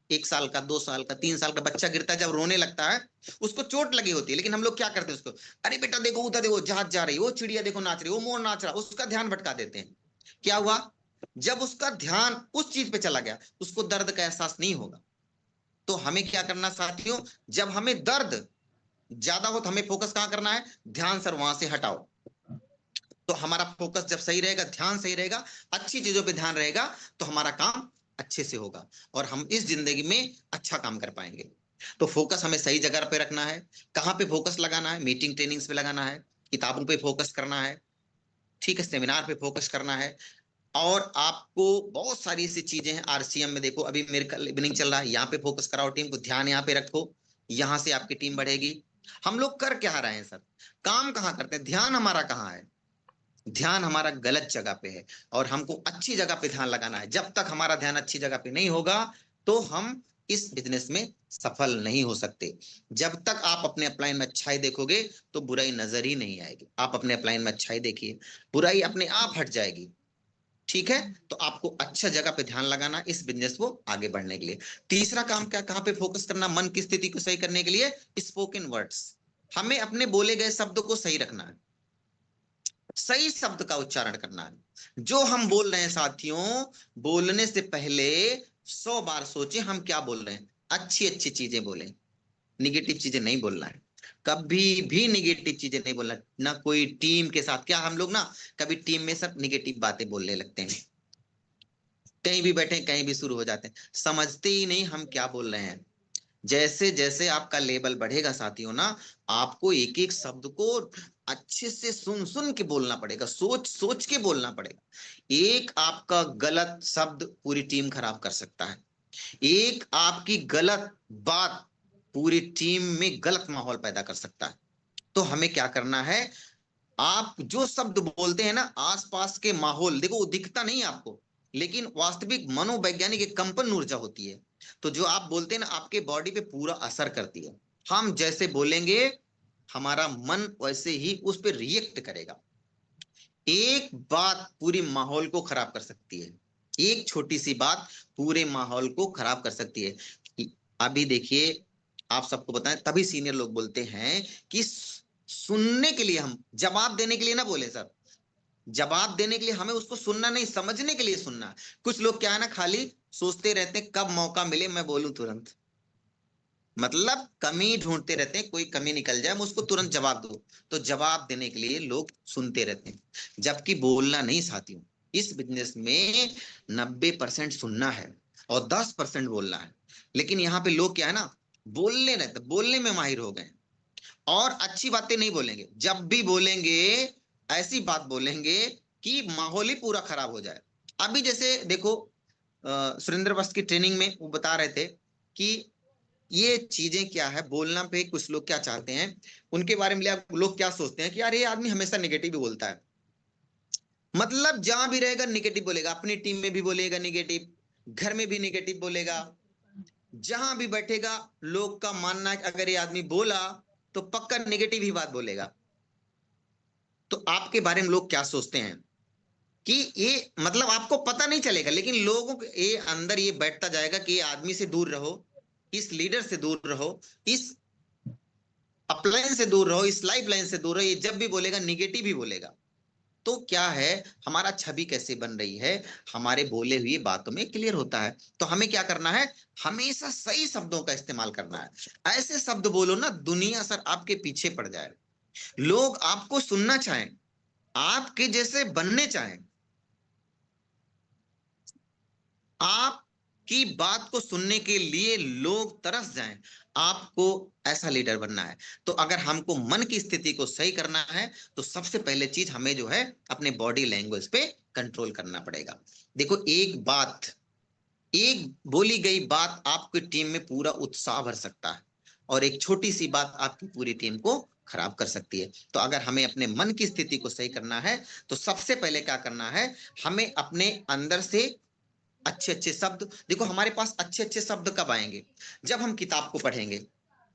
1 साल का, 2 साल का, 3 साल का बच्चा गिरता है, जब रोने लगता है, उसको चोट लगी होती है, लेकिन हम लोग क्या करते हैं उसको, अरे बेटा देखो उधर देखो जहाज जा रही है, वो चिड़िया देखो नाच रही है, वो मोर नाच रहा है, उसका ध्यान भटका देते हैं। क्या हुआ, जब उसका ध्यान उस चीज पे चला गया, उसको दर्द का एहसास नहीं होगा। तो हमें क्या करना साथियों, जब हमें दर्द ज्यादा हो तो हमें फोकस कहां करना है, ध्यान सर वहां से हटाओ। तो हमारा फोकस जब सही रहेगा, ध्यान सही रहेगा, अच्छी चीजों पे ध्यान रहेगा, तो हमारा काम अच्छे से होगा और हम इस जिंदगी में अच्छा काम कर पाएंगे। तो फोकस हमें सही जगह पे रखना है। कहाँ पे फोकस लगाना है, मीटिंग ट्रेनिंग्स पे लगाना है, किताबों पे फोकस करना है, ठीक है, सेमिनार पे फोकस करना है। और आपको बहुत सारी ऐसी चीजें हैं, आरसीएम में देखो अभी मेरे कल इवनिंग चल रहा है, यहाँ पे फोकस कराओ टीम को, ध्यान यहाँ पे रखो, यहाँ से आपकी टीम बढ़ेगी। हम लोग कर क्या रहे हैं सर, काम कहाँ करते हैं, ध्यान हमारा कहाँ है, ध्यान हमारा गलत जगह पे है और हमको अच्छी जगह पे ध्यान लगाना है। जब तक हमारा ध्यान अच्छी जगह पे नहीं होगा तो हम इस बिजनेस में सफल नहीं हो सकते। जब तक आप अपने अपलाइन में अच्छाई देखोगे तो बुराई नजर ही नहीं आएगी। आप अपने अपलाइन में अच्छाई देखिए, बुराई अपने आप हट जाएगी। ठीक है, तो आपको अच्छा जगह पे ध्यान लगाना इस बिजनेस को आगे बढ़ने के लिए। तीसरा काम क्या, कहां पे फोकस करना, मन की स्थिति को सही करने के लिए स्पोकन वर्ड्स। हमें अपने बोले गए शब्द को सही रखना है, सही शब्द का उच्चारण करना है। जो हम बोल रहे हैं साथियों, बोलने से पहले 100 बार सोचें हम क्या बोल रहे हैं, अच्छी अच्छी चीजें बोलें, निगेटिव चीजें नहीं बोलना है, कभी भी निगेटिव चीजें नहीं बोलना। ना कोई टीम के साथ, क्या हम लोग ना कभी टीम में सब निगेटिव बातें बोलने लगते हैं, कहीं भी बैठे कहीं भी शुरू हो जाते हैं, समझते ही नहीं हम क्या बोल रहे हैं। जैसे जैसे आपका लेवल बढ़ेगा साथियों ना, आपको एक एक शब्द को अच्छे से सुन सुन के बोलना पड़ेगा, सोच सोच के बोलना पड़ेगा। एक आपका गलत शब्द पूरी टीम खराब कर सकता है, एक आपकी गलत बात पूरी टीम में गलत माहौल पैदा कर सकता है। तो हमें क्या करना है, आप जो शब्द बोलते हैं ना, आसपास के माहौल देखो, वो दिखता नहीं आपको, लेकिन वास्तविक मनोवैज्ञानिक एक कंपन ऊर्जा होती है। तो जो आप बोलते हैं ना, आपके बॉडी पे पूरा असर करती है। हम जैसे बोलेंगे हमारा मन वैसे ही उस पर रिएक्ट करेगा। एक बात पूरी माहौल को खराब कर सकती है, एक छोटी सी बात पूरे माहौल को खराब कर सकती है। अभी देखिए, आप सबको बताएं, तभी सीनियर लोग बोलते हैं कि सुनने के लिए, हम जवाब देने के लिए ना बोले सर, जवाब देने के लिए हमें उसको सुनना नहीं, समझने के लिए सुनना। कुछ लोग क्या है ना, खाली सोचते रहते हैं कब मौका मिले मैं बोलूं तुरंत, मतलब कमी ढूंढते रहते हैं, कोई कमी निकल जाए मैं उसको तुरंत जवाब दूं। तो जवाब देने के लिए लोग सुनते रहते हैं, जबकि बोलना नहीं साथियों। इस बिजनेस में 90% सुनना है और 10% बोलना है। लेकिन यहाँ पे लोग क्या है ना, बोलने रहते, बोलने में माहिर हो गए और अच्छी बातें नहीं बोलेंगे। जब भी बोलेंगे ऐसी बात बोलेंगे कि माहौल ही पूरा खराब हो जाए। अभी जैसे देखो, सुरेंद्र वस्त की ट्रेनिंग में वो बता रहे थे कि ये चीजें क्या है, बोलना पे कुछ लोग क्या चाहते हैं, उनके बारे में लोग क्या सोचते हैं कि यार ये आदमी हमेशा नेगेटिव ही बोलता है। मतलब जहां भी रहेगा नेगेटिव बोलेगा, अपनी टीम में भी बोलेगा नेगेटिव, घर में भी नेगेटिव बोलेगा, जहां भी बैठेगा लोग का मानना है कि अगर ये आदमी बोला तो पक्का नेगेटिव ही बात बोलेगा। तो आपके बारे में लोग क्या सोचते हैं, कि ये मतलब आपको पता नहीं चलेगा, लेकिन लोगों के ये अंदर ये बैठता जाएगा कि ये आदमी से दूर रहो, इस लीडर से दूर रहो, इस अपलाइन से दूर रहो, इस लाइफ लाइन से दूर रहो। ये जब भी बोलेगा निगेटिव ही बोलेगा। तो क्या है, हमारा छवि कैसे बन रही है, हमारे बोले हुए बातों में क्लियर होता है। तो हमें क्या करना है, हमेशा सही शब्दों का इस्तेमाल करना है। ऐसे शब्द बोलो ना, दुनिया सर आपके पीछे पड़ जाए, लोग आपको सुनना चाहें, आपके जैसे बनने चाहें, आपकी बात को सुनने के लिए लोग तरस जाएं। आपको ऐसा लीडर बनना है। तो अगर हमको मन की स्थिति को सही करना है तो सबसे पहले चीज हमें जो है अपने बॉडी लैंग्वेज पे कंट्रोल करना पड़ेगा। देखो, एक बोली गई बात आपकी टीम में पूरा उत्साह भर सकता है, और एक छोटी सी बात आपकी पूरी टीम को खराब कर सकती है। तो अगर हमें अपने मन की स्थिति को सही करना है तो सबसे पहले क्या करना है, हमें अपने अंदर से अच्छे अच्छे शब्द, देखो हमारे पास अच्छे अच्छे शब्द कब आएंगे, जब हम किताब को पढ़ेंगे।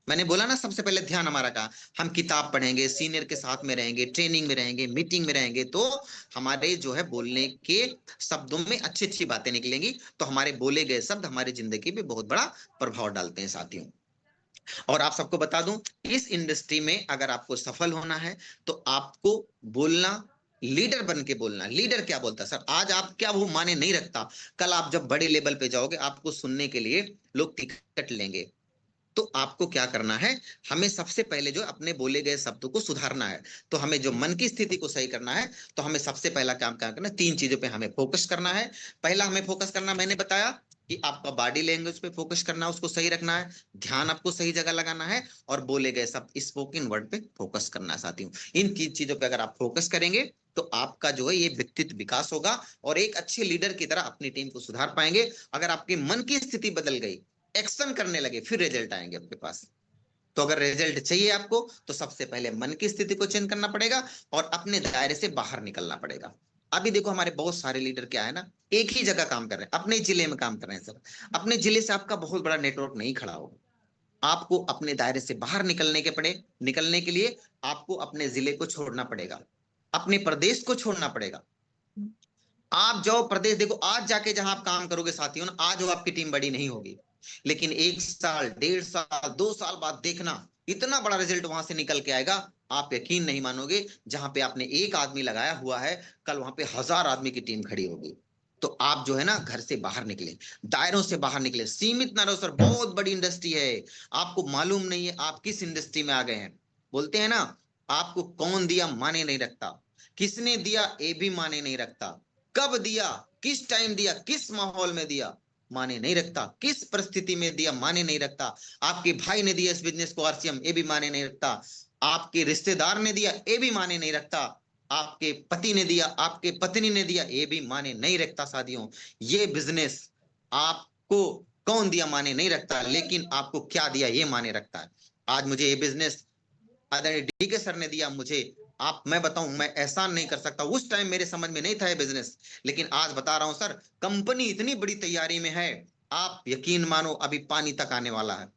मैंने बोला ना, सबसे पहले ध्यान हमारा का, हम किताब पढ़ेंगे, सीनियर के साथ में रहेंगे, ट्रेनिंग में रहेंगे, मीटिंग में रहेंगे, तो हमारे जो है बोलने के शब्दों में अच्छी अच्छी बातें निकलेंगी। तो हमारे बोले गए शब्द हमारी जिंदगी पे बहुत बड़ा प्रभाव डालते हैं साथियों। और आप सबको बता दूं, इस इंडस्ट्री में अगर आपको सफल होना है तो आपको बोलना, लीडर बन के बोलना। लीडर क्या बोलता है सर, आज आप क्या वो माने नहीं रखता, कल आप जब बड़े लेवल पे जाओगे आपको सुनने के लिए लोग टिकट लेंगे। तो आपको क्या करना है, हमें सबसे पहले जो अपने बोले गए शब्दों को सुधारना है। तो हमें जो मन की स्थिति को सही करना है तो हमें सबसे पहला काम क्या करना है, 3 चीजों पे हमें फोकस करना है। पहला हमें फोकस करना, मैंने बताया कि आपका बॉडी लैंग्वेज पे फोकस करना है, उसको सही रखना है, ध्यान आपको सही जगह लगाना है, और बोले गए शब्द, स्पोकन वर्ड पे फोकस करना है साथियों। इन 3 चीजों पे अगर आप फोकस करेंगे तो आपका जो है ये व्यक्तित्व विकास होगा और एक अच्छे लीडर की तरह अपनी टीम को सुधार पाएंगे। अगर आपके मन की स्थिति बदल गई, एक्शन करने लगे, फिर रिजल्ट आएंगे आपके पास। तो अगर रिजल्ट चाहिए आपको तो सबसे पहले मन की स्थिति को चेंज करना पड़ेगा और अपने दायरे से बाहर निकलना पड़ेगा। अभी देखो हमारे बहुत सारे लीडर क्या है ना, एक ही जगह काम कर रहे हैं, अपने जिले में काम कर रहे हैं सर। अपने जिले से आपका बहुत बड़ा नेटवर्क नहीं खड़ा होगा। आपको अपने दायरे से बाहर निकलने के लिए आपको अपने जिले को छोड़ना पड़ेगा, अपने प्रदेश को छोड़ना पड़ेगा। आप जाओ प्रदेश, देखो आज जाके जहां आप काम करोगे साथियों ना, आज वो आपकी टीम बड़ी नहीं होगी, लेकिन 1 साल, 1.5 साल, 2 साल बाद देखना इतना बड़ा रिजल्ट वहां से निकल के आएगा, आप यकीन नहीं मानोगे। जहां पे आपने एक आदमी लगाया हुआ है, कल वहां पे 1000 आदमी की टीम खड़ी होगी। तो आप जो है ना घर से बाहर निकले, दायरों से बाहर निकले, सीमित ना रहो सर। बहुत बड़ी इंडस्ट्री है, आपको मालूम नहीं है आप किस इंडस्ट्री में आ गए हैं। बोलते हैं ना, आपको कौन दिया माने नहीं रखता, किसने दिया ये भी माने नहीं रखता, कब दिया, किस टाइम दिया, किस माहौल में दिया, माने नहीं रखता, किस परिस्थिति में दिया माने नहीं रखता। आपके भाई ने दिया इस बिजनेस को आरसीएम, ये भी माने नहीं रखता। आपके रिश्तेदार ने दिया, ये भी माने नहीं रखता। आपके पति ने दिया, आपके पत्नी ने दिया, ये भी माने नहीं रखता। साथियों, ये बिजनेस आपको कौन दिया माने नहीं रखता, लेकिन आपको क्या दिया ये माने रखता है। आज मुझे ये बिजनेस आदरणीय डीके सर ने दिया मुझे, मैं बताऊं, मैं एहसान नहीं कर सकता। उस टाइम मेरे समझ में नहीं था ये बिजनेस, लेकिन आज बता रहा हूं सर, कंपनी इतनी बड़ी तैयारी में है, आप यकीन मानो अभी पानी तक आने वाला है।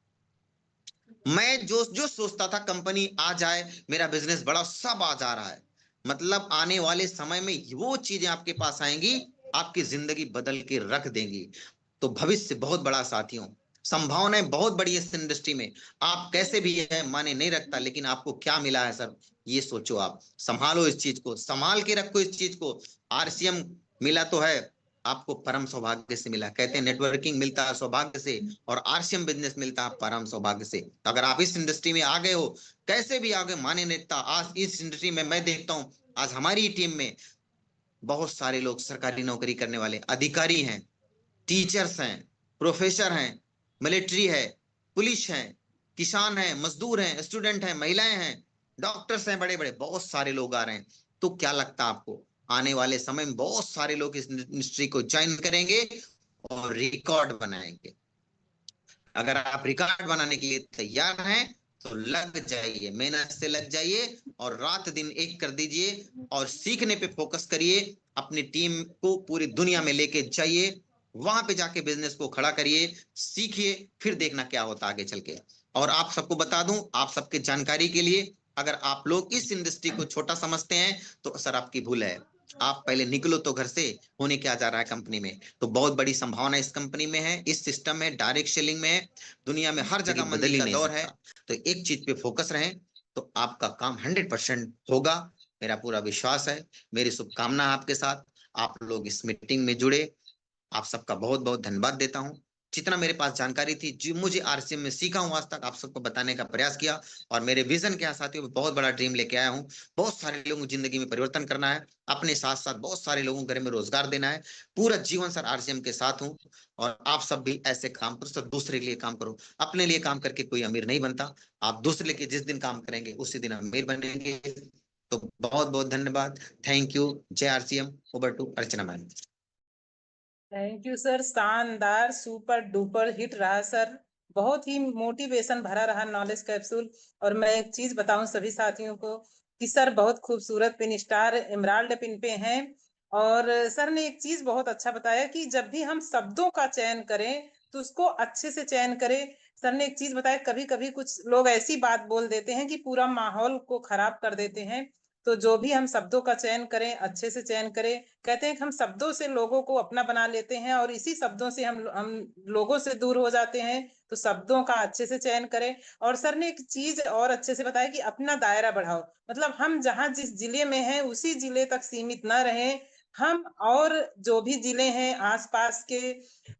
मैं जो सोचता था कंपनी आ जाए, मेरा बिजनेस बड़ा, सब आ जा रहा है। मतलब आने वाले समय में वो चीजें आपके पास आएंगी, आपकी जिंदगी बदल के रख देंगी। तो भविष्य बहुत बड़ा साथियों, संभावनाएं बहुत बड़ी है इस इंडस्ट्री में। आप कैसे भी है माने नहीं रखता, लेकिन आपको क्या मिला है सर, ये सोचो। आप संभालो इस चीज को, संभाल के रखो इस चीज को। आरसीएम मिला तो है, आपको परम सौभाग्य से मिला। कहते हैं नेटवर्किंग मिलता है सौभाग्य से, और आरसीएम बिजनेस मिलता है परम सौभाग्य से। अगर आप इस इंडस्ट्री में आ गए हो, कैसे भी आगे माने नहीं रखता। आज इस इंडस्ट्री में मैं देखता हूँ, आज हमारी टीम में बहुत सारे लोग सरकारी नौकरी करने वाले अधिकारी हैं, टीचर्स हैं, प्रोफेसर हैं, मिलिट्री है, पुलिस हैं, किसान हैं, मजदूर हैं, स्टूडेंट हैं, महिलाएं हैं, डॉक्टर्स हैं, बड़े बड़े बहुत सारे लोग आ रहे हैं। तो क्या लगता है आपको, आने वाले समय में बहुत सारे लोग इस इंडस्ट्री को ज्वाइन करेंगे और रिकॉर्ड बनाएंगे। अगर आप रिकॉर्ड बनाने के लिए तैयार हैं तो लग जाइए, मेहनत से लग जाइए और रात दिन एक कर दीजिए और सीखने पे फोकस करिए। अपनी टीम को पूरी दुनिया में लेके जाइए, वहां पे जाके बिजनेस को खड़ा करिए, सीखिए, फिर देखना क्या होता आगे चल के। और आप सबको बता दूं, आप सबके जानकारी के लिए, अगर आप लोग इस इंडस्ट्री को छोटा समझते हैं तो सर आपकी भूल है। आप पहले निकलो तो घर से, होने क्या जा रहा है कंपनी में। तो बहुत बड़ी संभावना इस कंपनी में है, इस सिस्टम में, डायरेक्ट सेलिंग में है, दुनिया में हर जगह मंदी का दौर है। तो एक चीज पे फोकस रहें तो आपका काम 100% होगा, मेरा पूरा विश्वास है। मेरी शुभकामना आपके साथ। आप लोग इस मीटिंग में जुड़े, आप सबका बहुत बहुत धन्यवाद देता हूं। जितना मेरे पास जानकारी थी, जो मुझे आरसीएम में सीखा हूं आज तक, आप सबको बताने का प्रयास किया। और मेरे विजन के साथियों, बहुत बड़ा ड्रीम लेके आया हूं। बहुत सारे लोगों की जिंदगी में परिवर्तन करना है, अपने साथ साथ बहुत सारे लोगों के घर में रोजगार देना है। पूरा जीवन सर आरसीएम के साथ हूं। और आप सब भी ऐसे काम करो सर, दूसरे के लिए काम करो। अपने लिए काम करके कोई अमीर नहीं बनता, आप दूसरे के जिस दिन काम करेंगे उसी दिन अमीर बनेंगे। तो बहुत बहुत धन्यवाद। Thank you. जय RCM. Over to Archana ma'am. Thank you sir, शानदार सुपर डुपर हिट रहा सर, बहुत ही मोटिवेशन भरा रहा नॉलेज कैप्सूल। और मैं एक चीज बताऊं सभी साथियों को कि सर बहुत खूबसूरत पिन स्टार एमराल्ड पिन पे हैं। और सर ने एक चीज बहुत अच्छा बताया कि जब भी हम शब्दों का चयन करें तो उसको अच्छे से चयन करें। सर ने एक चीज बताया, कभी कभी कुछ लोग ऐसी बात बोल देते हैं कि पूरा माहौल को खराब कर देते हैं। तो जो भी हम शब्दों का चयन करें, अच्छे से चयन करें। कहते हैं कि हम शब्दों से लोगों को अपना बना लेते हैं और इसी शब्दों से हम लोगों से दूर हो जाते हैं। तो शब्दों का अच्छे से चयन करें। और सर ने एक चीज और अच्छे से बताया कि अपना दायरा बढ़ाओ, मतलब हम जहां जिस जिले में हैं उसी जिले तक सीमित ना रहें, हम और जो भी जिले हैं आसपास के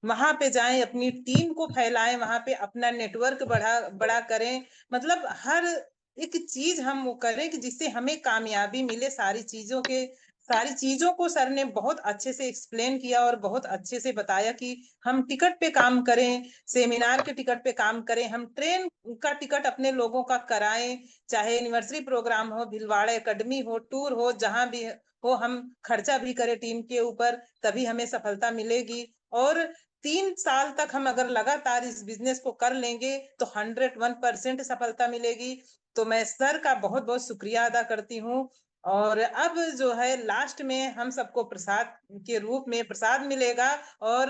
वहां पे जाएं, अपनी टीम को फैलाएं, वहां पे अपना नेटवर्क बड़ा करें। मतलब हर एक चीज हम वो करें कि जिससे हमें कामयाबी मिले। सारी चीजों को सर ने बहुत अच्छे से एक्सप्लेन किया और बहुत अच्छे से बताया कि हम टिकट पे काम करें, सेमिनार के टिकट पे काम करें, हम ट्रेन का टिकट अपने लोगों का कराएं, चाहे एनिवर्सरी प्रोग्राम हो, भिलवाड़ा एकेडमी हो, टूर हो, जहां भी हो, हम खर्चा भी करें टीम के ऊपर, तभी हमें सफलता मिलेगी। और 3 साल तक हम अगर लगातार इस बिजनेस को कर लेंगे तो 101% सफलता मिलेगी। तो मैं सर का बहुत बहुत शुक्रिया अदा करती हूँ। और अब जो है लास्ट में हम सबको प्रसाद के रूप में प्रसाद मिलेगा। और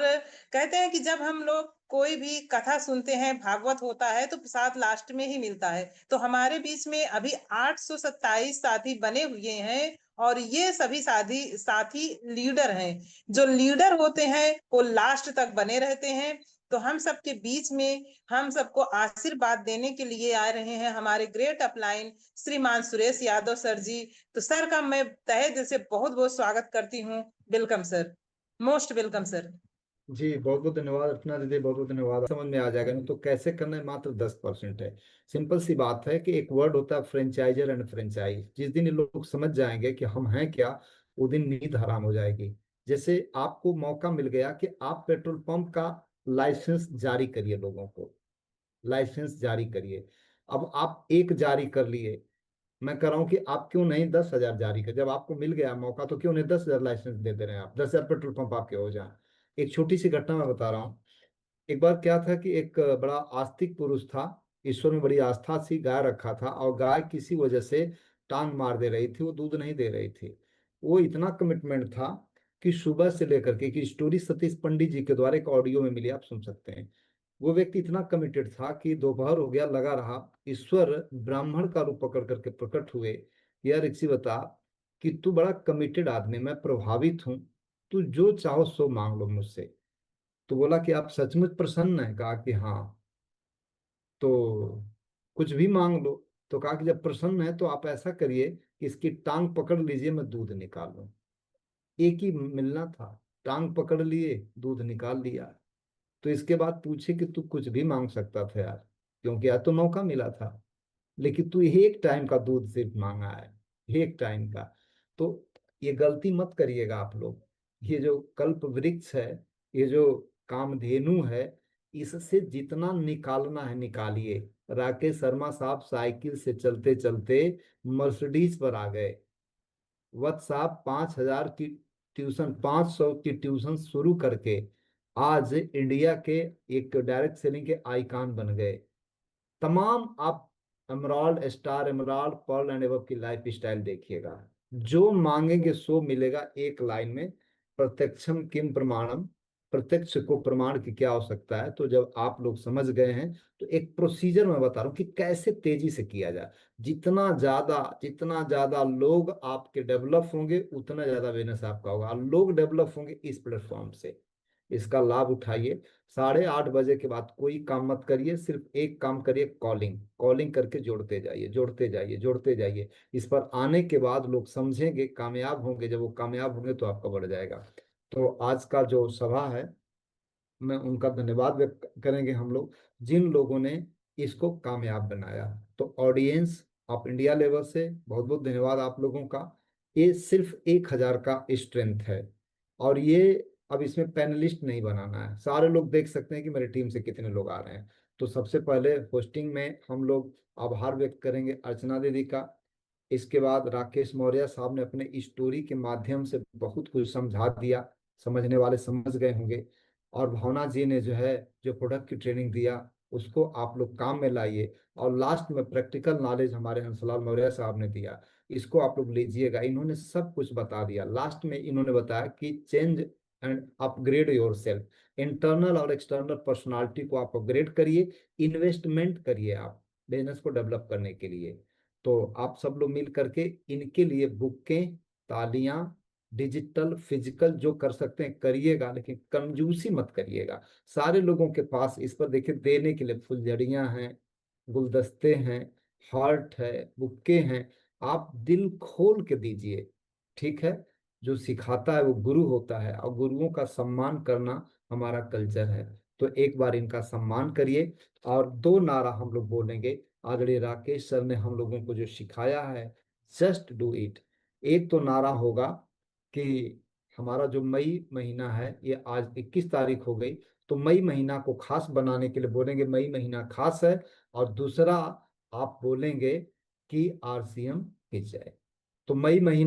कहते हैं कि जब हम लोग कोई भी कथा सुनते हैं, भागवत होता है, तो प्रसाद लास्ट में ही मिलता है। तो हमारे बीच में अभी 827 साथी बने हुए हैं और ये सभी साथी लीडर हैं। जो लीडर होते हैं वो लास्ट तक बने रहते हैं। तो हम सबके बीच में हम सबको आशीर्वाद देने के लिए आ रहे हैं हमारे ग्रेट अपलाइन श्रीमान सुरेश यादव सर जी। तो सर का मैं तहे दिल से बहुत बहुत स्वागत करती हूँ। Welcome sir, most welcome sir. जी बहुत बहुत धन्यवाद अर्चना दीदी, बहुत बहुत धन्यवाद। समझ में आ जाएगा। नहीं तो कैसे करना है, मात्र 10% है। सिंपल सी बात है कि एक वर्ड होता है फ्रेंचाइजर एंड फ्रेंचाइज। जिस दिन ये लोग समझ जाएंगे कि हम हैं क्या, वो दिन नींद हराम हो जाएगी। जैसे आपको मौका मिल गया कि आप पेट्रोल पंप का लाइसेंस जारी करिए, लोगों को लाइसेंस जारी करिए। अब आप एक जारी कर लिए, मैं कह रहा हूं कि आप क्यों नहीं 10,000 जारी कर। जब आपको मिल गया मौका तो क्यों नहीं 10,000 लाइसेंस दे दे रहे हैं आप, 10,000 पेट्रोल पंप आपके हो जाए। एक छोटी सी घटना मैं बता रहा हूँ। एक बार क्या था कि एक बड़ा आस्तिक पुरुष था, ईश्वर में बड़ी आस्था थी, गाय रखा था और गाय किसी वजह से टांग मार दे रही थी, वो दूध नहीं दे रही थी। वो इतना कमिटमेंट था कि सुबह से लेकर के, कि स्टोरी सतीश पंडित जी के द्वारा एक ऑडियो में मिली, आप सुन सकते हैं। वो व्यक्ति इतना कमिटेड था कि दोपहर हो गया, लगा रहा। ईश्वर ब्राह्मण का रूप पकड़ करके प्रकट हुए। यार ऋषि बता कि तू बड़ा कमिटेड आदमी, मैं प्रभावित हूँ, तू जो चाहो सो मांग लो मुझसे। तो बोला कि आप सचमुच प्रसन्न है? कहा कि हाँ। तो कुछ भी मांग लो। तो कहा कि जब प्रसन्न है तो आप ऐसा करिए कि इसकी टांग पकड़ लीजिए, मैं दूध निकाल लूं। एक ही मिलना था, टांग पकड़ लिए, दूध निकाल लिया। तो इसके बाद पूछे कि तू कुछ भी मांग सकता था यार, क्योंकि आज तो मौका मिला था, लेकिन तू एक टाइम का दूध सिर्फ मांगा है, एक टाइम का। तो ये गलती मत करिएगा आप लोग। ये जो कल्प वृक्ष है, ये जो कामधेनु है, इससे जितना निकालना है निकालिए। राकेश शर्मा साहब साइकिल से चलते चलते मर्सिडीज पर आ गए। वत्स साहब 5,000 की ट्यूशन, 500 की ट्यूशन शुरू करके आज इंडिया के एक डायरेक्ट सेलिंग के आइकॉन बन गए। तमाम आप emerald, star emerald, Perl and above की लाइफ स्टाइल देखिएगा। जो मांगेंगे सो मिलेगा, एक लाइन में, प्रत्यक्षम किम प्रमाणम प्रत्यक्ष को प्रमाण की क्या आवश्यकता है। तो जब आप लोग समझ गए हैं तो एक प्रोसीजर मैं बता रहा हूँ कि कैसे तेजी से किया जाए। जितना ज्यादा लोग आपके डेवलप होंगे उतना ज्यादा बिजनेस आपका होगा, और लोग डेवलप होंगे इस प्लेटफॉर्म से। इसका लाभ उठाइए। 8:30 बजे के बाद कोई काम मत करिए, सिर्फ एक काम करिए, कॉलिंग कॉलिंग करके जोड़ते जाइए, जोड़ते जाइए, जोड़ते जाइए। इस पर आने के बाद लोग समझेंगे, कामयाब होंगे। जब वो कामयाब होंगे तो आपका बढ़ जाएगा। तो आज का जो सभा है, मैं उनका धन्यवाद व्यक्त करेंगे हम लोग, जिन लोगों ने इसको कामयाब बनाया। तो ऑडियंस ऑफ इंडिया लेवल से बहुत बहुत धन्यवाद आप लोगों का। ये सिर्फ 1,000 का स्ट्रेंथ है, और ये अब इसमें पैनलिस्ट नहीं बनाना है, सारे लोग देख सकते हैं कि मेरी टीम से कितने लोग आ रहे हैं। तो सबसे पहले होस्टिंग में हम लोग आभार व्यक्त करेंगे अर्चना दीदी का। इसके बाद राकेश मौर्य साहब ने अपने स्टोरी के माध्यम से बहुत कुछ समझा दिया, समझने वाले समझ गए होंगे। और भावना जी ने जो है, जो प्रोडक्ट की ट्रेनिंग दिया, उसको आप लोग काम में लाइए। और लास्ट में प्रैक्टिकल नॉलेज हमारे हंसलाल मौर्य साहब ने दिया, इसको आप लोग लीजिएगा। इन्होंने सब कुछ बता दिया। लास्ट में इन्होंने बताया कि change and upgrade your self, internal और एक्सटर्नल पर्सनालिटी को आप अपग्रेड करिए, इन्वेस्टमेंट करिए आप बिजनेस को डेवलप करने के लिए। तो आप सब लोग मिल करके इनके लिए बुकें, तालियां, डिजिटल फिजिकल जो कर सकते हैं करिएगा, लेकिन कंजूसी मत करिएगा। सारे लोगों के पास इस पर देखिए देने के लिए फुलझड़ियां हैं, गुलदस्ते हैं, हार्ट है, बुक्के हैं। आप दिल खोल के दीजिए, ठीक है। जो सिखाता है वो गुरु होता है, और गुरुओं का सम्मान करना हमारा कल्चर है। तो एक बार इनका सम्मान करिए। और 2 नारा हम लोग बोलेंगे। आदरणीय राकेश सर ने हम लोगों को जो सिखाया है, जस्ट डू इट। एक तो नारा होगा कि हमारा जो मई महीना है, ये आज 21 तारीख हो गई, तो मई महीना को खास बनाने के लिए बोलेंगे मई महीना खास है। और दूसरा आप बोलेंगे कि आरसीएम की जय। तो मई महीना